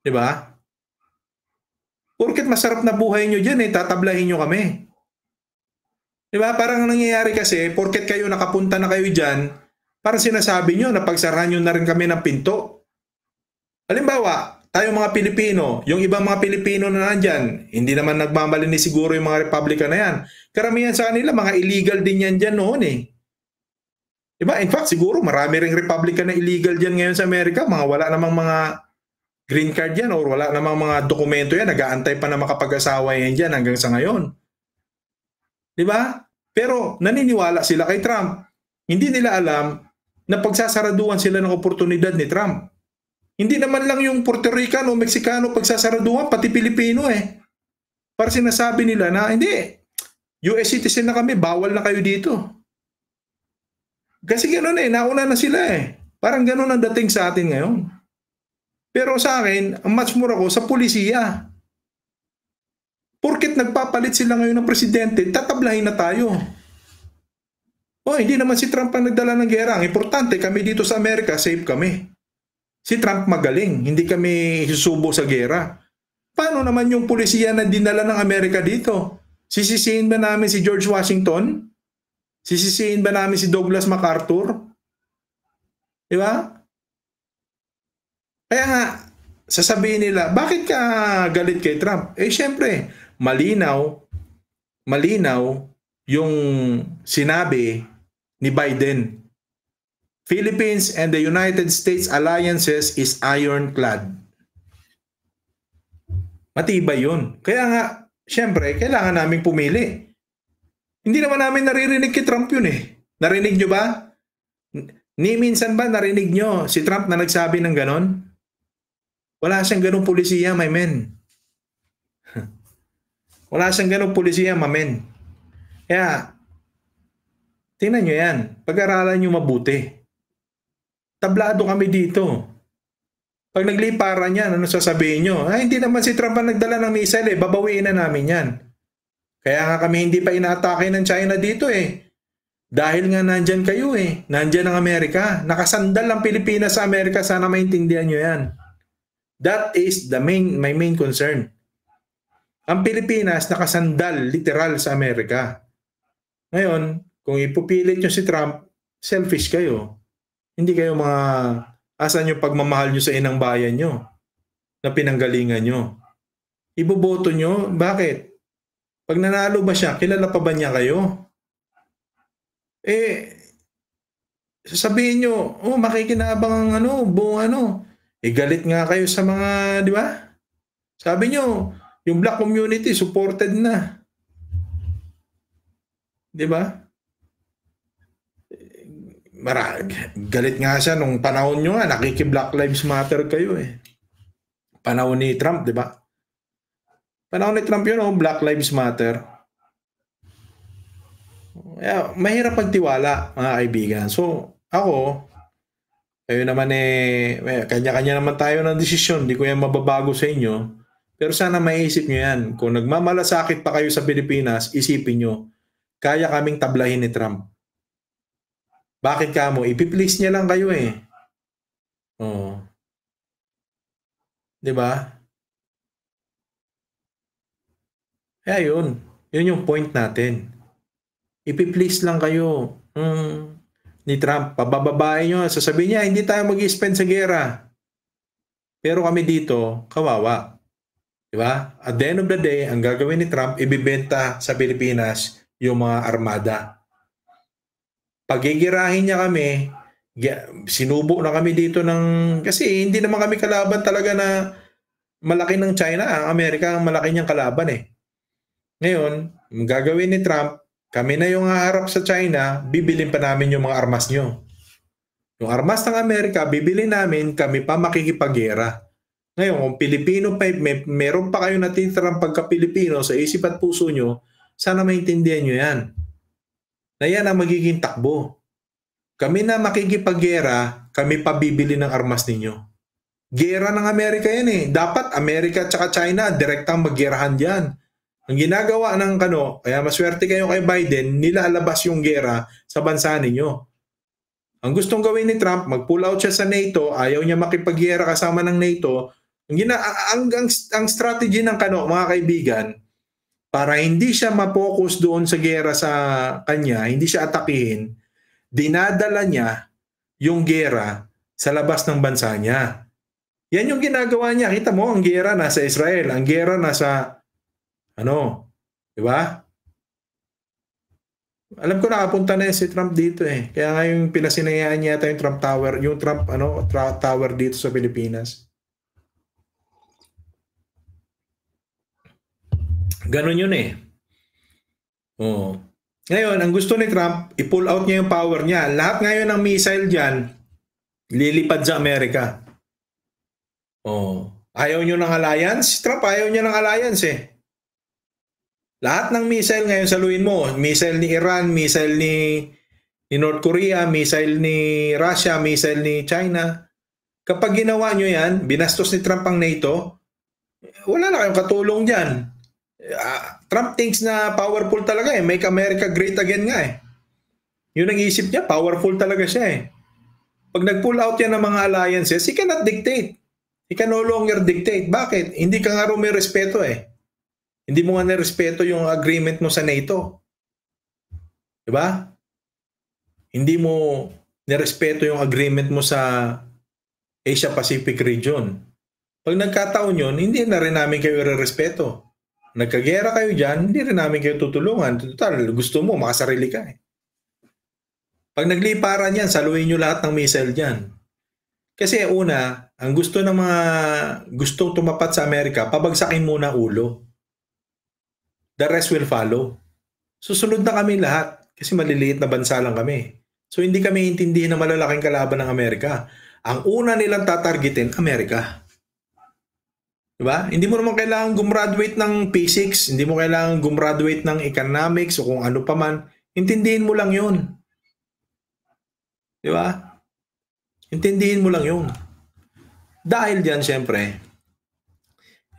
Diba? Porket masarap na buhay nyo dyan, tatablahin nyo kami. Diba? Parang nangyayari kasi, porket kayo nakapunta na kayo dyan, parang sinasabi nyo na pagsarahan nyo na rin kami ng pinto. Halimbawa, tayo mga Pilipino, yung ibang mga Pilipino na nandyan, hindi naman nagmamalinis siguro yung mga Republican na yan. Karamihan sa kanila, mga illegal din yan dyan noon eh. Diba? In fact, siguro marami ring Republican na illegal dyan ngayon sa Amerika. Wala namang mga green card yan or wala namang mga dokumento yan. Nag-aantay pa na makapag-asawa yan dyan hanggang sa ngayon. Diba? Pero naniniwala sila kay Trump. Hindi nila alam na pagsasaraduan sila ng oportunidad ni Trump. Hindi naman lang yung Puerto Rican o Mexicano pagsasaraduan, pati Pilipino eh. Para sinasabi nila na, hindi, US citizen na kami, bawal na kayo dito. Kasi gano'n eh, nauna na sila eh. Parang gano'n ang dating sa atin ngayon. Pero sa akin, ang much more ako sa pulisiya. Porket nagpapalit sila ngayon ng presidente, tatablahin na tayo. Hindi naman si Trump ang nagdala ng gera. Ang importante, kami dito sa Amerika, safe kami. Si Trump magaling, hindi kami susubo sa gera. Paano naman yung pulisiya na dinala ng Amerika dito? Sisisihin ba namin si George Washington? Sisisihin ba namin si Douglas MacArthur? Di ba? Kaya nga, sasabihin nila, bakit ka galit kay Trump? Siyempre, malinaw yung sinabi ni Biden. Philippines and the United States alliances is ironclad. Matibay yun. Kaya nga, siyempre, kailangan naming pumili. Hindi naman namin naririnig kay Trump yun eh. Narinig nyo ba? Ni minsan ba narinig nyo si Trump na nagsabi ng ganon? Wala siyang ganong pulisiya, my men. Wala siyang ganong pulisiya, my men. Kaya, tingnan nyo yan. Pag-aralan nyo mabuti. Tablado kami dito. Pag nagliparan yan, ano sasabihin nyo? Hindi naman si Trump ang nagdala ng missile eh. Babawiin na namin yan. Kaya nga kami hindi pa inaatake ng China dito eh. Dahil nga nandyan kayo eh. Nandyan ang Amerika. Nakasandal ang Pilipinas sa Amerika. Sana maintindihan nyo yan. That is my main concern. Ang Pilipinas nakasandal literal sa Amerika. Ngayon, kung ipupilit nyo si Trump, selfish kayo. Hindi kayo mga asan yung pagmamahal nyo sa inang bayan nyo na pinanggalingan nyo. Iboboto nyo? Bakit? Pag nanalo ba siya, kilala pa ba niya kayo? Sasabihin nyo, makikinabang ang buong galit nga kayo sa mga, di ba? Sabi nyo, yung black community supported na. Di ba? Galit nga siya nung panahon nyo nga, nakiki-Black Lives Matter kayo eh. Panahon ni Trump, di ba? Panahon ni Trump yun, Black Lives Matter. Mahirap pagtiwala, mga kaibigan. So, ako, kayo naman kanya-kanya naman tayo ng desisyon. Hindi ko yan mababago sa inyo. Pero sana maiisip nyo yan. Kung nagmamalasakit pa kayo sa Pilipinas, isipin nyo, kaya kaming tablahin ni Trump. Bakit ka mo? Ipiplease niya lang kayo eh. Diba? Kaya yun. Yun yung point natin. Ipiplease lang kayo ni Trump. Pabababae nyo. Sasabihin niya, hindi tayo mag-spend sa gera. Pero kami dito, kawawa. Diba? At the end of the day, ang gagawin ni Trump, ibibenta sa Pilipinas yung mga armada. Pagigirahin niya kami, sinubo na kami dito kasi hindi naman kami kalaban talaga na malaki ng China. Ang Amerika ang malaki niyang kalaban eh. Ngayon, ang gagawin ni Trump, kami na yung haharap sa China, bibilin pa namin yung mga armas nyo. Yung armas ng Amerika, bibilin namin, kami pa makikipaggera. Ngayon, kung Pilipino pa, meron pa kayo natitirang pagka-Pilipino sa isip at puso nyo, sana maintindihan nyo yan. Na yan ang magiging takbo. Kami na makikipaggera, kami pa bibili ng armas ninyo. Gera ng Amerika yan eh. Dapat Amerika at China, direktang maggerahan dyan. Ang ginagawa ng kaya maswerte kayo kay Biden, nilalabas yung gera sa bansa ninyo. Ang gustong gawin ni Trump, mag-pull out siya sa NATO, ayaw niya makipaggera kasama ng NATO. Ang strategy ng mga kaibigan, para hindi siya ma-focus doon sa gera sa kanya, hindi siya atakihin, dinadala niya yung gera sa labas ng bansa niya. Yan yung ginagawa niya. Kita mo, ang giyera nasa Israel, ang giyera nasa, ano, di ba? Alam ko nakapunta na si Trump dito eh. Kaya nga yung pinasinayaan niya yata yung Trump Tower, yung Trump Tower dito sa Pilipinas. Ganon yun eh. Oh. Ngayon, ang gusto ni Trump, i-pull out niya yung power niya. Lahat ngayon ng missile dyan, lilipad sa Amerika. Oh. Ayaw nyo ng alliance? Trump, ayaw niya ng alliance eh. Lahat ng missile ngayon saluin mo, missile ni Iran, missile ni North Korea, missile ni Russia, missile ni China. Kapag ginawa nyo yan, binastos ni Trump ang NATO, wala na kayong katulong dyan. Trump thinks na powerful talaga eh. Make America great again nga eh. Yun ang isip niya, powerful talaga siya eh. Pag nag-pull out yan ng mga alliances, he cannot dictate. He can no longer dictate. Bakit? Hindi ka nga may respeto eh. Hindi mo nga nirespeto yung agreement mo sa NATO. Diba? Hindi mo nirespeto yung agreement mo sa Asia-Pacific region. Pag nagkataon yun, hindi na rin namin kayo respeto. Nagkagera kayo dyan, hindi rin namin kayo tutulungan. Total, gusto mo, makasarili ka eh. Pag nagliparan yan, saluhin nyo lahat ng missile dyan. Kasi una, ang gusto ng mga gustong tumapat sa Amerika, pabagsakin muna ulo. The rest will follow. Susunod na kami lahat kasi maliliit na bansa lang kami. So hindi kami intindihin na malalaking kalaban ng Amerika. Ang una nilang tatargetin, Amerika. Diba? Hindi mo naman kailangan gumraduate ng physics, hindi mo kailangan gumraduate ng economics o kung ano pa man. Intindihin mo lang yun. Diba? Intindihin mo lang yun. Dahil dyan, syempre,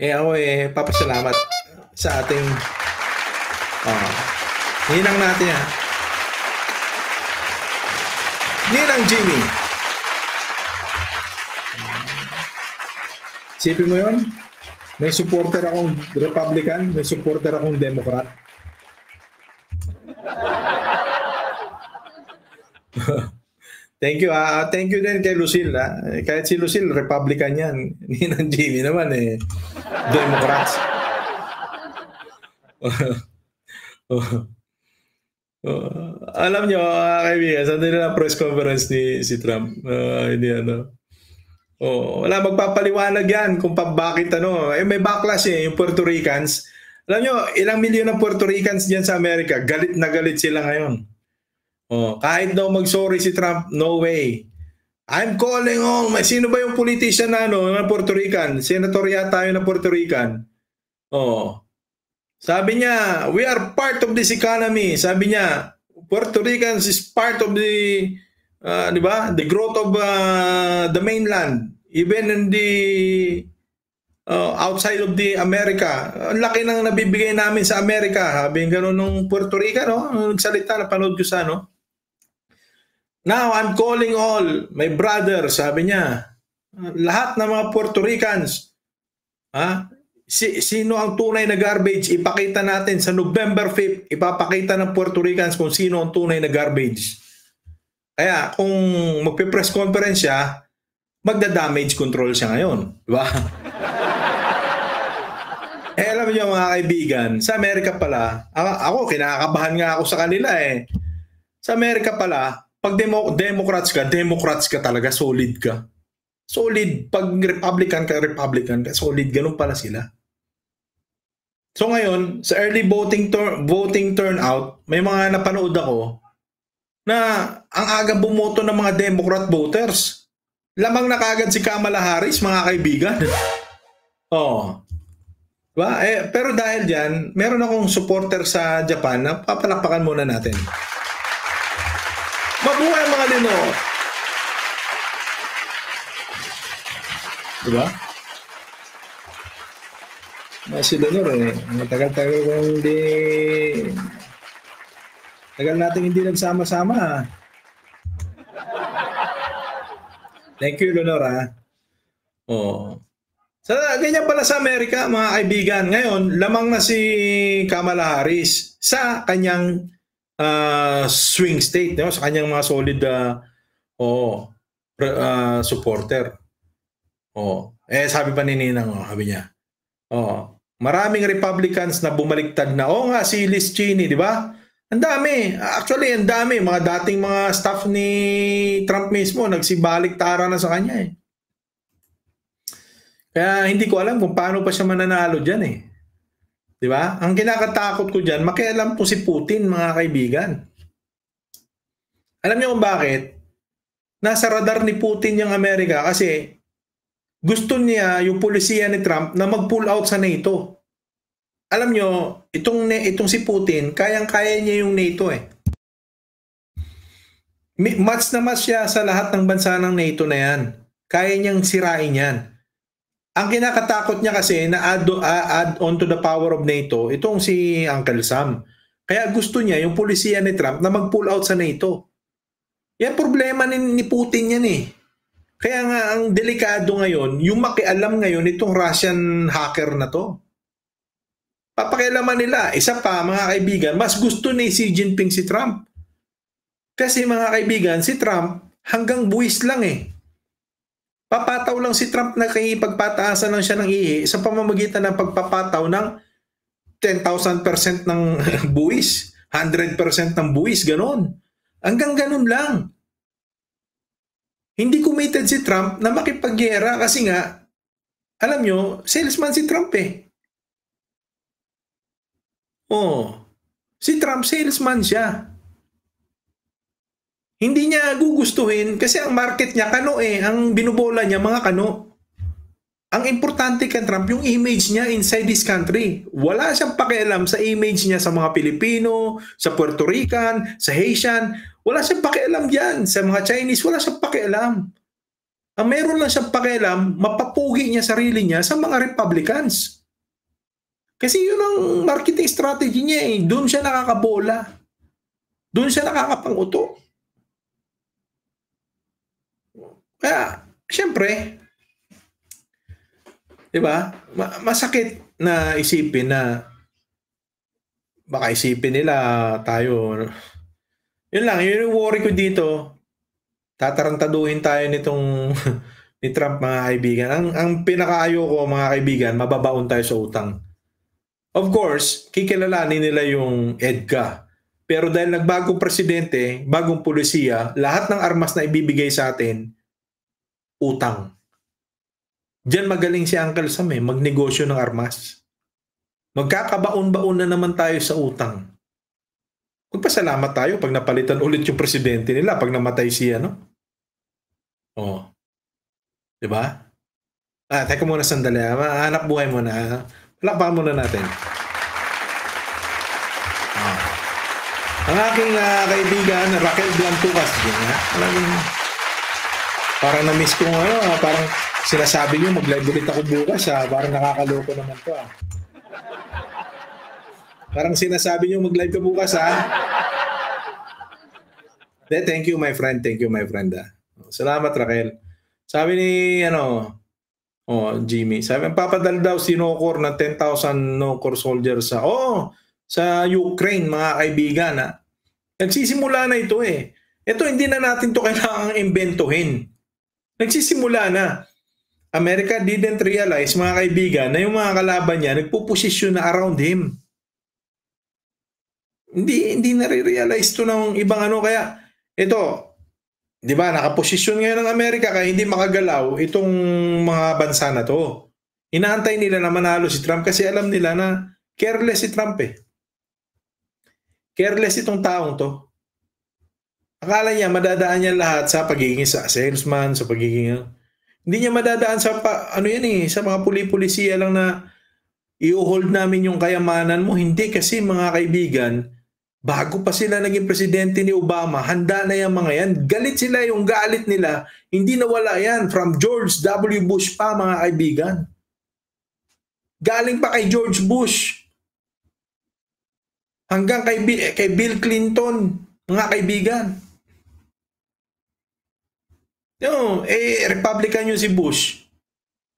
ako papasalamat sa ating ninang natin yan. Ninang Jimmy. Sipin mo yun? May supporter akong Republican, may supporter akong Democrat. Thank you. Thank you din kay Lucille. Kahit si Lucille, Republican yan. Ninang Jimmy naman Democrats. Alam nyo, kaibigan, sa nila press conference ni si Trump, wala magpapaliwanag yan kung bakit may backlash yung Puerto Ricans. Alam nyo, ilang milyon ng Puerto Ricans dyan sa Amerika, galit na galit sila ngayon. Kahit daw mag-sorry si Trump, no way. I'm calling on, sino ba yung politician na Puerto Rican? Senator yata yun na Puerto Rican. Sabi niya, we are part of this economy. Sabi niya, Puerto Ricans is part of the, di ba? The growth of the mainland. Even in the outside of the America. Ang laki nang nabibigay namin sa Amerika. Sabi nga nung Puerto Rican, nagsalita, napanood ko sa Now, I'm calling all my brothers, sabi niya, lahat ng mga Puerto Ricans, sino ang tunay na garbage, ipakita natin sa November 5th, ipapakita ng Puerto Ricans kung sino ang tunay na garbage. Kaya kung magpe-press conference siya, magda-damage control siya ngayon. Diba? Alam niyo mga kaibigan, sa Amerika pala, ako kinakabahan nga ako sa kanila Sa Amerika pala, pag Democrats ka talaga, solid ka. Solid. Pag Republican ka, solid. Ganun pala sila. So ngayon, sa early voting turnout, may mga napanood ako na ang aga bumoto ng mga Democrat voters. Lamang na kagad si Kamala Harris, mga kaibigan. Diba? Pero dahil dyan, meron akong supporter sa Japan na papalakpakan muna natin. Mabuhay mga lino. Diba? Si Lenor tagal-tagal kung hindi tagal natin hindi nagsama-sama. Thank you, Lenor So, ganyan pala sa Amerika, mga kaibigan. Ngayon, lamang na si Kamala Harris sa kanyang swing state, sa kanyang mga solid supporter. Oh, sabi pa ni Ninang, sabi niya, maraming Republicans na bumaliktad na, nga, si Liz Cheney, di ba? Ang dami. Actually, ang dami. Mga dating mga staff ni Trump mismo, nagsibaliktaran na sa kanya eh. Kaya hindi ko alam kung paano pa siya mananalo dyan eh. Di ba? Ang kinakatakot ko dyan, makialam po si Putin, mga kaibigan. Alam niyo kung bakit? Nasa radar ni Putin yung Amerika kasi gusto niya yung pulisiya ni Trump na mag-pull out sa NATO. Alam niyo, itong si Putin, kayang-kaya niya yung NATO eh. Match na match siya sa lahat ng bansa ng NATO na yan. Kaya niyang sirain yan. Ang kinakatakot niya kasi na add on to the power of NATO, itong si Uncle Sam. Kaya gusto niya yung pulisiya ni Trump na mag-pull out sa NATO. Yan problema ni Putin yan eh. Kaya nga ang delikado ngayon, yung makialam ngayon itong Russian hacker na to. Papakialaman nila. Isa pa mga kaibigan, mas gusto ni Xi Jinping si Trump. Kasi mga kaibigan, si Trump hanggang buwis lang eh. Papataw lang si Trump na pagpataasan lang siya ng ihi sa pamamagitan ng pagpapataw ng 10,000% ng buwis, 100% ng buwis, ganon. Hanggang ganon lang. Hindi committed si Trump na makipaggera kasi nga, alam nyo, salesman si Trump eh. Si Trump salesman siya. Hindi niya gugustuhin kasi ang market niya kano eh, ang binubola niya mga kano. Ang importante kay Trump yung image niya inside this country. Wala siyang pakialam sa image niya sa mga Pilipino, sa Puerto Rican, sa Haitian. Wala siyang pakialam diyan. Sa mga Chinese, wala siyang pakialam. Ang meron lang siyang pakialam, mapapugi niya sarili niya sa mga Republicans. Kasi yun ang marketing strategy niya eh. Doon siya nakakabola. Doon siya nakakapanguto. Kaya, syempre, di ba? Masakit na isipin na baka isipin nila tayo. Yun lang, yun yung worry ko dito. Tatarantaduhin tayo nitong ni Trump, mga kaibigan. Ang pinakaayo ko, mga kaibigan, mababaon tayo sa utang. Of course, kikilalanin nila yung EDCA. Pero dahil nagbagong presidente, bagong pulisiya, lahat ng armas na ibibigay sa atin, utang. Diyan magaling si Uncle Sam eh, magnegosyo ng armas. Magkakabaon-baon na naman tayo sa utang. Magpasalamat tayo pag napalitan ulit yung presidente nila, pag namatay siya, no? Diba? Teka muna sandali. Hanap buhay muna. Palakpakan muna natin. Ang aking kaibigan, Raquel Blantucas. Parang na-miss ko parang sinasabi niyo mag-live ulit ako bukas parang nakakaloko naman to Parang sinasabi niyo mag-live ka bukas Thank you my friend, Salamat Raquel. Sabi ni Jimmy, sabi papadala daw si Nocor ng 10,000 Nocor soldiers sa Ukraine, mga kaibigan Nagsisimula na ito eh. Ito hindi na natin to kailangang imbentuhin. Nagsisimula na. America didn't realize, mga kaibigan, na yung mga kalaban niya nagpuposisyon na around him. Hindi na-realize to ng ibang kaya ito, di ba, nakaposisyon ngayon ng Amerika kaya hindi makagalaw itong mga bansa na to. Inaantay nila na manalo si Trump kasi alam nila na careless si Trump eh. Careless itong taong to. Akala niya madadaan niya lahat sa pagiging salesman, sa pagiging hindi niya madadaan sa sa mga puli-pulisiya lang na i-hold namin yung kayamanan mo. Hindi kasi, mga kaibigan, bago pa sila naging presidente ni Obama, handa na yung mga yan. Galit sila, yung galit nila, hindi nawala yan from George W. Bush pa, mga kaibigan. Galing pa kay George Bush hanggang kay Bill Clinton, mga kaibigan. Republican yung si Bush.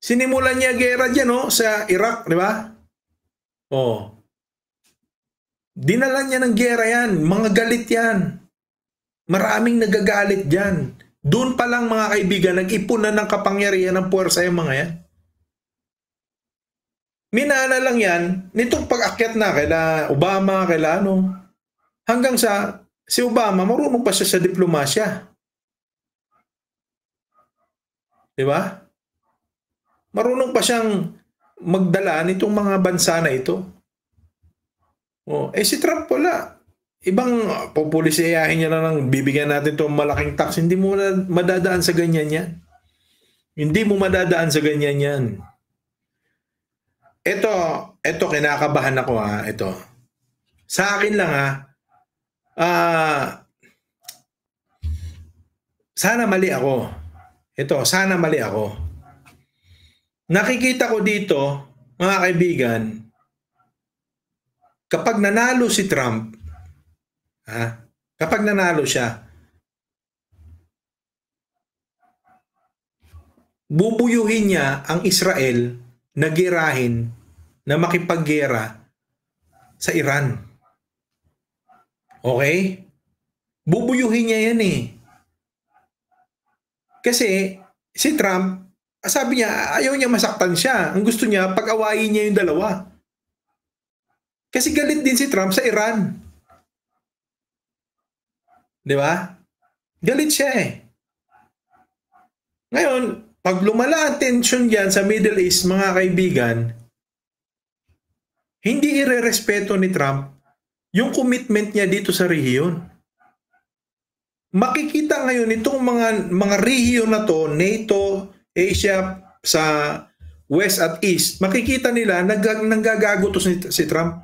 Sinimulan niya gera dyan sa Iraq, di ba? Dinala niya ng gera yan. Mga galit yan. Maraming nagagalit dyan. Doon pa lang mga kaibigan, nag-ipon na ng kapangyarihan ng puwersa yung mga yan. Minana lang yan, nitong pag-akyat na kaila Obama, kaila ano, hanggang sa si Obama, marunong pa siya sa diplomasya. Di ba? Marunong pa siyang magdala nitong mga bansa na ito. Si Trump wala. Ibang populisayahin niya na lang, bibigyan natin itong malaking tax. Hindi mo madadaan sa ganyan yan. Hindi mo madadaan sa ganyan yan. Ito kinakabahan ako ha. Ito. Sa akin lang ha. Sana mali ako. Sana mali ako. Nakikita ko dito, mga kaibigan, kapag nanalo si Trump, kapag nanalo siya, bubuyuhin niya ang Israel na girahin, na makipaggera sa Iran. Okay? Bubuyuhin niya yan eh. Kasi si Trump, sabi niya, ayaw niya masaktan siya. Ang gusto niya, pag-awayin niya yung dalawa. Kasi galit din si Trump sa Iran. Di ba? Galit siya eh. Ngayon, pag lumala ang tension dyan sa Middle East, mga kaibigan, hindi irerespeto ni Trump yung commitment niya dito sa rehiyon. Makikita ngayon itong mga rehiyon na to, NATO, Asia, sa West at East, makikita nila nanggagago to si Trump.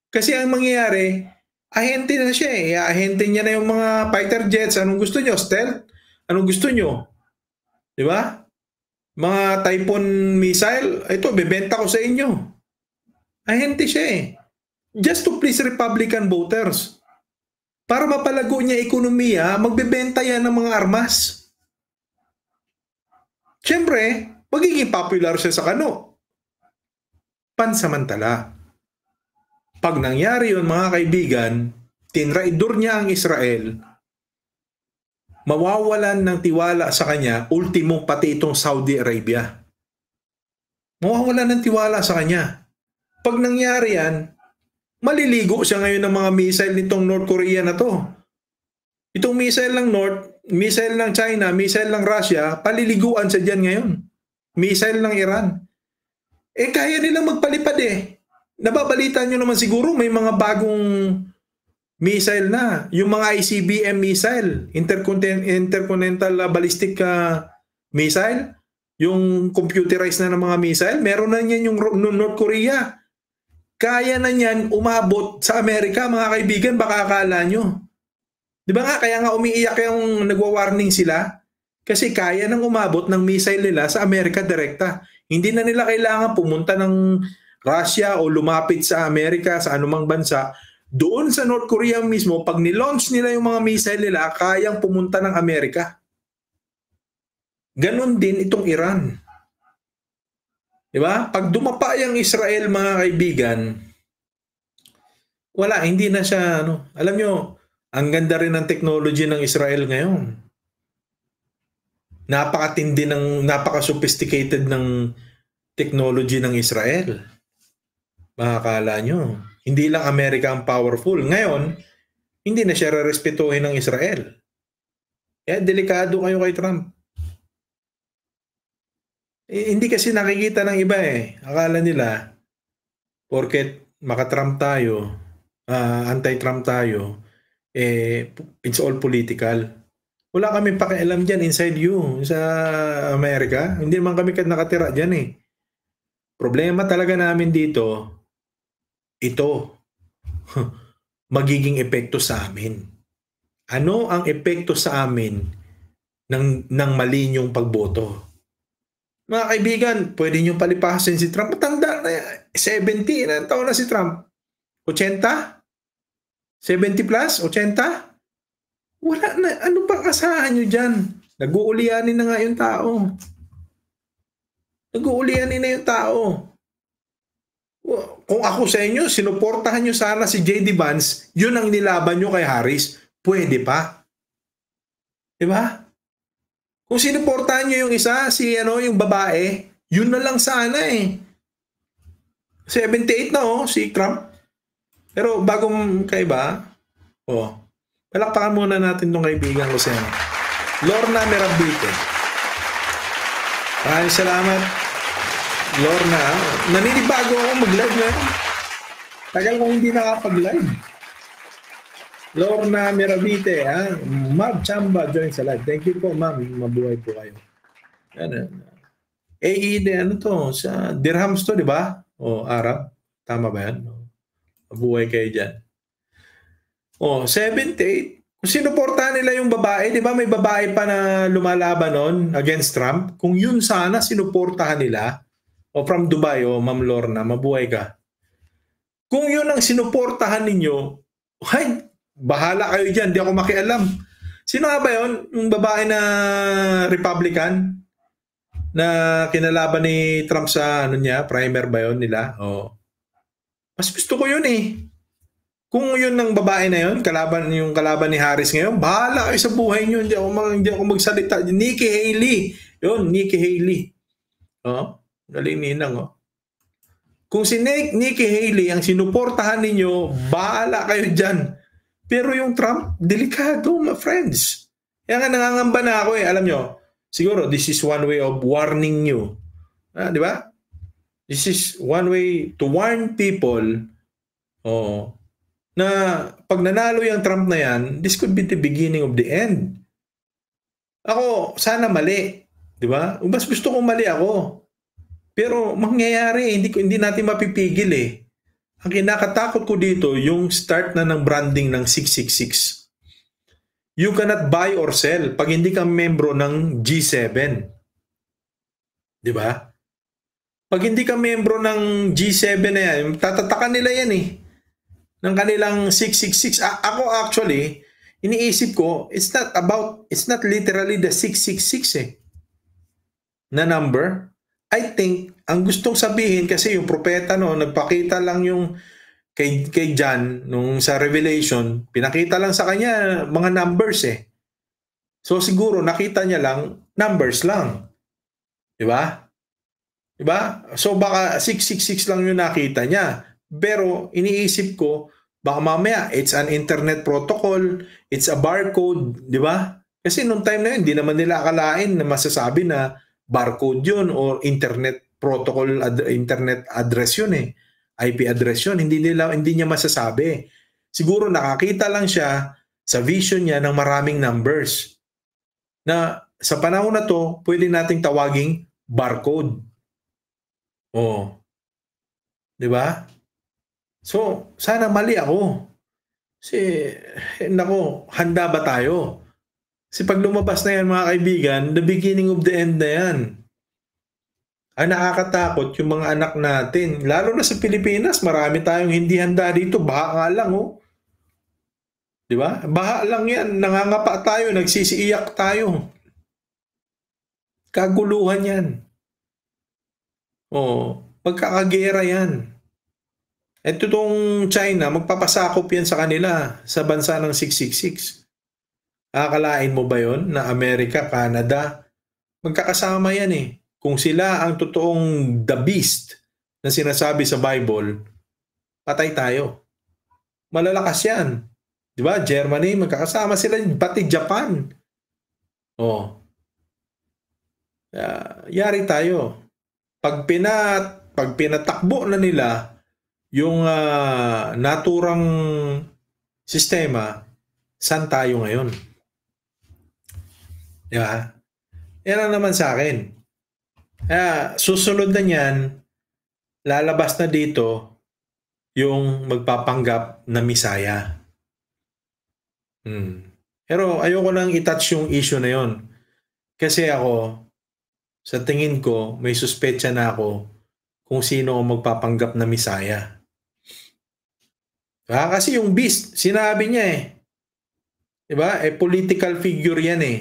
Kasi ang mangyayari, ahente na siya eh. Ahente niya na yung mga fighter jets. Anong gusto nyo? Stealth? Anong gusto nyo? Di ba? Mga Typhoon missile, ito, bebenta ko sa inyo. Ahente siya eh. Just to please Republican voters. Para mapalago niya ekonomiya, magbebenta yan ng mga armas. Siyempre, magiging popular siya sa kano. Pansamantala. Pag nangyari yun, mga kaibigan, tinraidor niya ang Israel, mawawalan ng tiwala sa kanya, ultimo pati itong Saudi Arabia. Mawawalan ng tiwala sa kanya. Pag nangyari yan, maliligo siya ngayon ng mga missile nitong North Korea na to. Itong missile ng North, missile ng China, missile ng Russia, paliliguan siya dyan ngayon. Missile ng Iran. Kaya nilang magpalipad eh. Nababalita nyo naman siguro may mga bagong missile na. Yung mga ICBM missile, Intercontinental Ballistic Missile, yung computerized na ng mga missile, meron na niyan yung North Korea. Kaya na niyan umabot sa Amerika, mga kaibigan, baka akala nyo. Di ba nga, kaya nga umiiyak yung nagwa-warning sila? Kasi kaya nang umabot ng missile nila sa Amerika direkta. Hindi na nila kailangan pumunta ng Russia o lumapit sa Amerika, sa anumang bansa. Doon sa North Korea mismo, pag nilaunch nila yung mga missile nila, kayang pumunta ng Amerika. Ganon din itong Iran. Diba? Pag dumapa yung Israel, mga kaibigan, wala, hindi na siya, alam nyo, ang ganda rin ng technology ng Israel ngayon. Napakatindi napaka-sophisticated ng technology ng Israel. Makakala nyo, hindi lang Amerika ang powerful. Ngayon, hindi na siya rerespetuhin ng Israel. Delikado kayo kay Trump. Hindi kasi nakikita ng iba eh. Akala nila, porket maka-Trump tayo, anti-Trump tayo, it's all political. Wala kami pakialam dyan inside you sa Amerika. Hindi naman kami nakatira dyan eh. Problema talaga namin dito, ito, magiging epekto sa amin. Ano ang epekto sa amin ng mali niyong pagboto? Mga kaibigan, pwede niyong palipasin si Trump. Matanda na 70, ilang taon na si Trump? 80? 70 plus? 80? Wala na. Ano ba kasahan niyo dyan? Nag-uulianin na nga yung tao. Nag-uulianin na yung tao. Kung ako sa inyo, sinuportahan nyo sana si J.D. Vance, yun ang nilaban nyo kay Harris. Pwede pa. Diba? Kung sinuportahan nyo yung isa, yung babae, yun na lang sana eh. 78 na si Trump. Pero bagong kaiba, palakpakan muna natin tong kaibigan ko siya. Lorna Merabite. Maraming salamat. Lorna, naninibago ako mag-live na. Tagal ko hindi nakapag-live. Lorna Merabite, Ma'am Chamba, join sa live. Thank you po, ma'am. Mabuhay po kayo. Sa dirhams to, di ba? Arab. Tama ba yan? Mabuhay kayo dyan. 78. Kung sinuportahan nila yung babae, di ba may babae pa na lumalaban nun against Trump? Kung yun sana sinuportahan nila, from Dubai, Ma'am Lorna, mabuhay ka. Kung yun ang sinuportahan ninyo, bahala kayo dyan, di ako makialam. Sino nga ba yun? Yung babae na Republican na kinalaban ni Trump sa primer ba yun nila? Mas gusto ko yun eh. Kung yun ng babae na yun, yung kalaban ni Harris ngayon, bahala kayo sa buhay nyo, hindi ako magsalita. Nikki Haley. Yun, Nikki Haley. Galing ninang. Kung si Nikki Haley ang sinuportahan ninyo, bahala kayo dyan. Pero yung Trump, delikado, my friends. Kaya nga nangangamba na ako eh. Alam nyo, siguro this is one way of warning you. Di ba? This is one way to warn people na pag nanalo yung Trump na yan, this could be the beginning of the end. Ako, sana mali. Di ba? Mas gusto kong mali ako. Pero mangyayari, hindi natin mapipigil eh. Ang kinakatakot ko dito, yung start na ng branding ng 666. You cannot buy or sell pag hindi ka membro ng G7. Di ba? Pag hindi ka membro ng G7 na yan, tatatakan nila yan eh. Ng kanilang 666. Ako actually, iniisip ko, it's not literally the 666 eh. Na number. I think, ang gustong sabihin kasi yung propeta nagpakita lang yung kay John nung sa Revelation, pinakita lang sa kanya mga numbers eh. So siguro nakita niya lang numbers lang. 'Di ba? 'Di ba? So baka 666 lang yung nakita niya. Pero iniisip ko baka mamaya it's an internet protocol, it's a barcode, 'di ba? Kasi nung time na yun, hindi naman nila akalain na masasabi na barcode yun or internet protocol, internet address yun eh. IP address yun. Hindi niya masasabi. Siguro nakakita lang siya sa vision niya ng maraming numbers na sa panahon na to, pwede nating tawaging barcode. Di ba? So, sana mali ako. Kasi, handa ba tayo? Kasi pag lumabas na yan mga kaibigan, the beginning of the end na yan. Ay nakakatakot yung mga anak natin. Lalo na sa Pilipinas, marami tayong hindi handa dito. Baha nga lang Di ba? Baha lang yan. Nangangapa tayo, nagsisiiyak tayo. Kaguluhan yan. Magkakagera yan. Ito tong China, magpapasakop yan sa kanila sa bansa ng 666. Akalain mo ba yon na Amerika, Canada, magkakasama yan eh. Kung sila ang totoong the beast na sinasabi sa Bible, patay tayo. Malalakas yan. Di ba? Germany, magkakasama sila, pati Japan. Yari tayo. Pag pinatakbo na nila yung naturang sistema, saan tayo ngayon? Diba? Yan ang naman sa akin. Susunod na yan, lalabas na dito yung magpapanggap na misaya. Pero ayoko nang itouch yung issue na yon. Kasi ako, sa tingin ko, may suspetsa na ako kung sino ang magpapanggap na misaya. Kasi yung beast, sinabi niya eh. Diba? Political figure yan eh.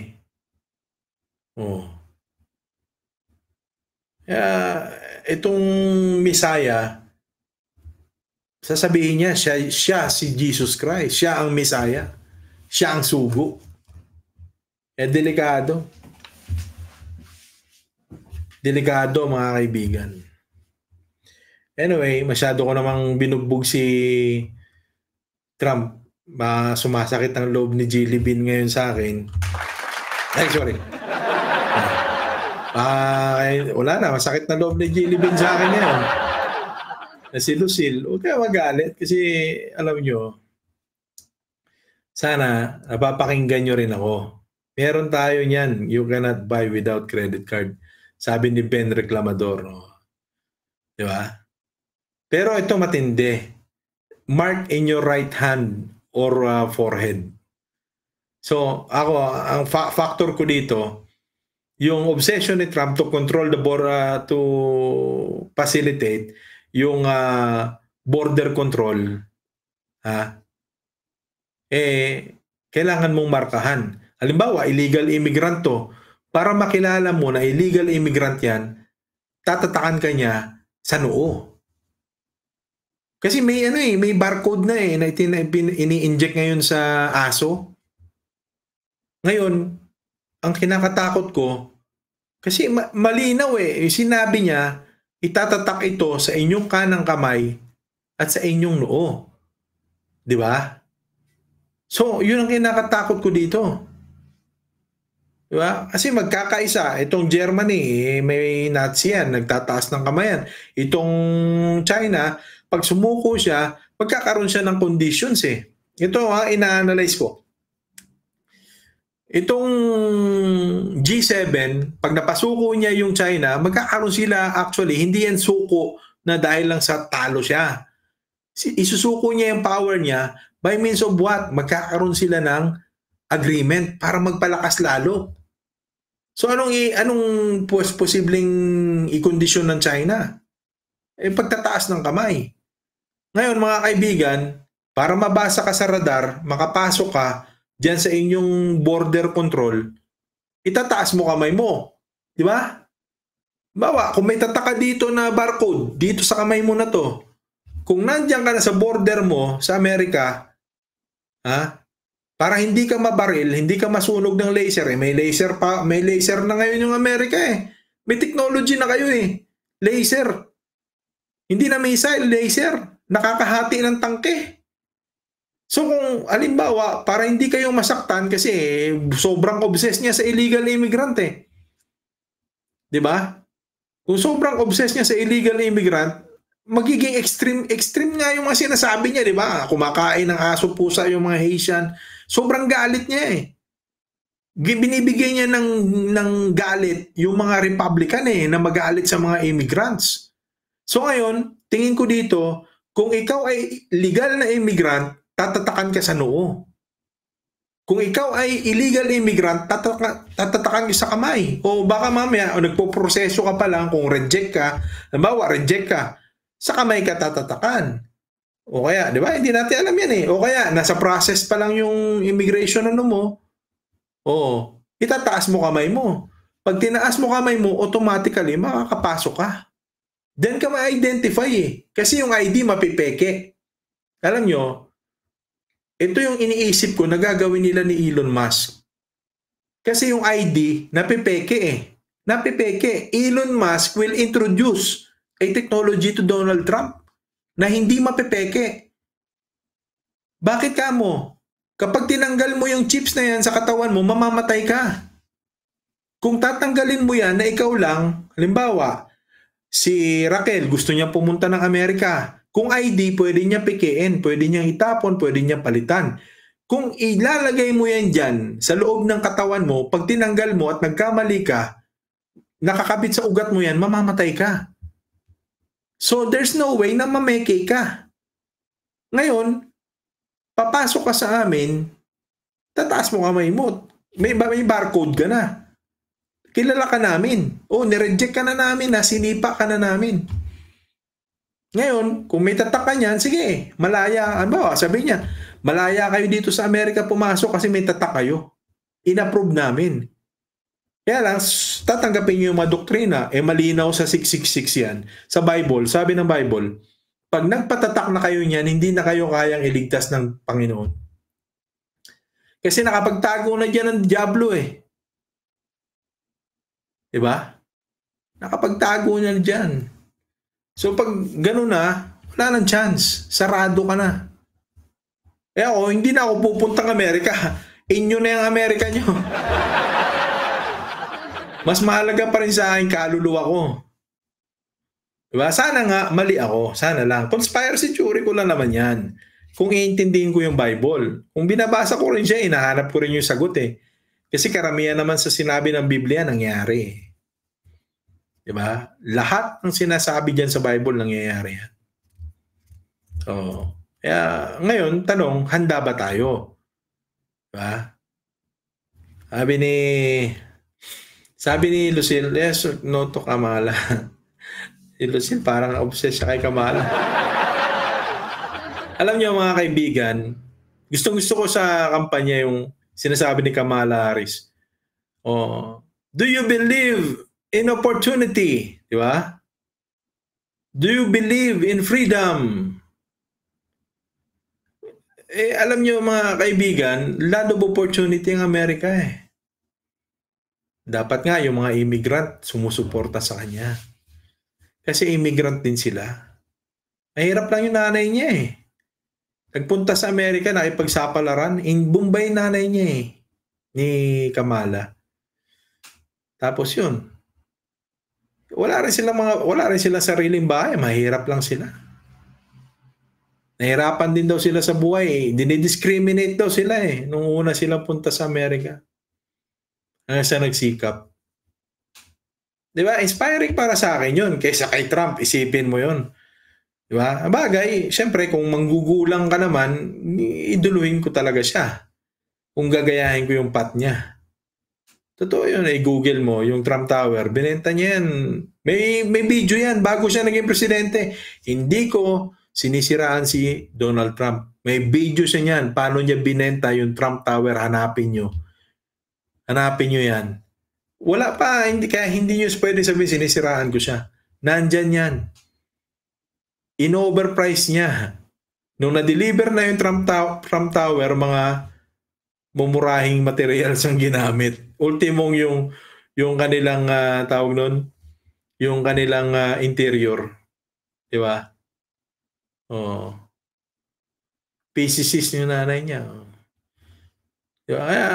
Itong Messiah, sasabihin niya, siya si Jesus Christ. Siya ang Messiah. Siya ang sugo. Delikado. Delikado mga kaibigan. Anyway, masyado ko namang binugbog si Trump. Sumasakit ang loob ni Jelly Bean ngayon sa akin. Ay, sorry. Wala na, masakit na loob ni Jelly Bean sa akin ngayon. Na si Lucille, huwag kayo magalit kasi alam nyo, sana napapakinggan nyo rin ako. Meron tayo niyan, you cannot buy without credit card. Sabi ni Ben Reclamador. Di ba? Pero ito matindi. Mark in your right hand or forehead. So, ako, ang factor ko dito, yung obsession ni Trump to control the border, to facilitate yung border control, kailangan mong markahan. Halimbawa, illegal immigrant to. Para makilala mo na illegal immigrant yan, tatatakan ka niya sa noo. Kasi may may barcode na na ini-inject ngayon sa aso. Ngayon, ang kinakatakot ko, kasi malinaw sinabi niya, itatatak ito sa inyong kanang kamay at sa inyong noo. Di ba? So, yun ang kinakatakot ko dito. Di ba? Kasi magkakaisa. Itong Germany, may Nazi yan, nagtataas ng kamayan. Itong China, pag sumuko siya, magkakaroon siya ng conditions Ito ina-analyze ko. Itong G7, pag napasuko niya yung China, magkakaroon sila actually, hindi yan suko na dahil lang sa talo siya. Isusuko niya yung power niya by means of what? Magkakaroon sila ng agreement para magpalakas lalo. So anong posibleng i-kondisyon ng China? Pagtataas ng kamay. Ngayon mga kaibigan, para mabasa ka sa radar, makapasok ka diyan sa inyong border control, itataas mo kamay mo. Di ba? Bawa, kung may tataka dito na barcode, dito sa kamay mo na to, kung nandiyan ka na sa border mo sa Amerika, para hindi ka mabaril, hindi ka masunog ng laser, may laser pa, may laser na ngayon yung Amerika May technology na kayo Laser. Hindi na missile, laser. Nakakahati ng tangke. So kung alimbawa, para hindi kayo masaktan kasi sobrang obsessed niya sa illegal immigrant Di ba? Kung sobrang obsessed niya sa illegal immigrant, magiging extreme nga yung mga sinasabi niya, di ba? Kumakain ng aso, pusa yung mga Haitian. Sobrang galit niya Binibigay niya ng galit yung mga Republican na magalit sa mga immigrants. So ngayon, tingin ko dito, kung ikaw ay legal na immigrant, tatatakan ka sa noo. Kung ikaw ay illegal immigrant, tatatakan ka sa kamay. O baka mamaya, nagpo-proseso ka pa lang, kung reject ka, halimbawa, reject ka, sa kamay ka tatatakan. O kaya, di ba? Hindi natin alam yan O kaya, nasa process pa lang yung immigration mo, itataas mo kamay mo. Pag tinaas mo kamay mo, automatically, makakapasok ka. Then ka ma-identify Kasi yung ID mapipeke. Alam nyo, ito yung iniisip ko na gagawin nila ni Elon Musk. Kasi yung ID, napipeke Napipeke. Elon Musk will introduce a technology to Donald Trump na hindi mapipeke. Bakit ka mo? Kapag tinanggal mo yung chips na yan sa katawan mo, mamamatay ka. Kung tatanggalin mo yan na ikaw lang, halimbawa, si Raquel gusto niya pumunta ng Amerika. Kung ID, pwede niya pikein, pwede niya itapon, pwede niya palitan. Kung ilalagay mo yan dyan sa loob ng katawan mo, pag tinanggal mo at nagkamali ka, nakakabit sa ugat mo yan, mamamatay ka. So there's no way na mameke ka. Ngayon, papasok ka sa amin, tataas mo kamay mo. May barcode ka na. Kilala ka namin. Nireject ka na namin, sinipa ka na namin. Ngayon, kung may tataka niyan, sige, malaya. Sabi niya, malaya kayo dito sa Amerika pumasok kasi may tatak kayo. In-approve namin. Kaya lang, tatanggapin niyo yung mga doktrina, malinaw sa 666 yan. Sa Bible, sabi ng Bible, pag nagpatatak na kayo niyan, hindi na kayo kayang iligtas ng Panginoon. Kasi nakapagtago na dyan ng Diablo Diba? Nakapagtago na dyan. So pag gano'n na, wala nang chance. Sarado ka na. Eh ako, hindi na ako pupuntang Amerika. Inyo na yung Amerika nyo. Mas mahalaga pa rin sa akin kaluluwa ko. Diba? Sana nga, mali ako. Sana lang. Conspiracy theory ko lang naman yan. Kung iintindihin ko yung Bible. Kung binabasa ko rin siya, hinahanap ko rin yung sagot eh. Kasi karamihan naman sa sinabi ng Biblia, nangyari. Diba? Lahat ng sinasabi dyan sa Bible, nangyayari yan. So, kaya ngayon, tanong, handa ba tayo? Diba? Sabi ni Lucille, yes, no to Kamala. Si Lucille parang obsessed siya kay Kamala. Alam niyo mga kaibigan, gustong-gusto ko sa kampanya yung sinasabi ni Kamala Harris. Oh, do you believe in opportunity? Di ba? Do you believe in freedom? Eh, alam niyo mga kaibigan, land of opportunity ang Amerika eh. Dapat nga yung mga immigrant sumusuporta sa kanya. Kasi immigrant din sila. Mahirap lang yung nanay niya eh. Nagpunta sa Amerika, nakipagsapalaran. In Bombay nanay niya eh. Ni Kamala. Tapos yun. Wala rin silang sariling bahay. Mahirap lang sila. Nahirapan din daw sila sa buhay eh. Dinidiscriminate daw sila eh. Nung una silang punta sa Amerika. Hanggang sa nagsikap. Diba? Inspiring para sa akin yun. Kaysa kay Trump, isipin mo yun. Diba? Bagay, syempre kung manggugulang ka naman, iduluhin ko talaga siya. Kung gagayahin ko yung path niya. Totoo yun, i-google mo yung Trump Tower. Binenta niya yan. May video yan bago siya naging presidente. Hindi ko sinisiraan si Donald Trump. May video siya niyan. Paano niya binenta yung Trump Tower? Hanapin nyo. Hanapin nyo yan. Wala pa, kaya hindi nyo pwede sabihin sinisiraan ko siya. Nandyan yan. In-overprice niya. Nung na-deliver na yung Trump Tower, mga mumurahing materials ang ginamit. Ultimong yung kanilang tawag nun, yung kanilang interior. Di ba? Oh. PCCs yung nanay niya. Di ba? Kaya,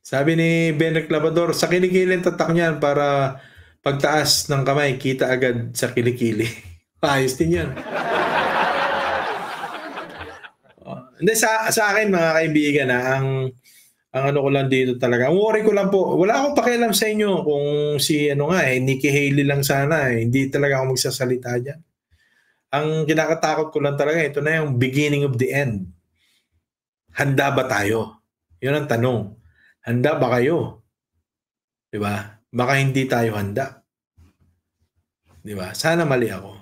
sabi ni Ben Reclamador, sa kilikili tatak niyan para pagtaas ng kamay, kita agad sa kilikili. Ayos din yan. Hindi, sa akin mga kaibigan, ang ano ko lang dito talaga, ang worry ko lang po, wala akong pakialam sa inyo kung si Nikki Haley lang sana eh. Hindi talaga ako magsasalita dyan. Ang kinakatakot ko lang talaga, ito na yung beginning of the end. Handa ba tayo? Yun ang tanong. Handa ba kayo? Diba? Baka hindi tayo handa. Diba? Sana mali ako.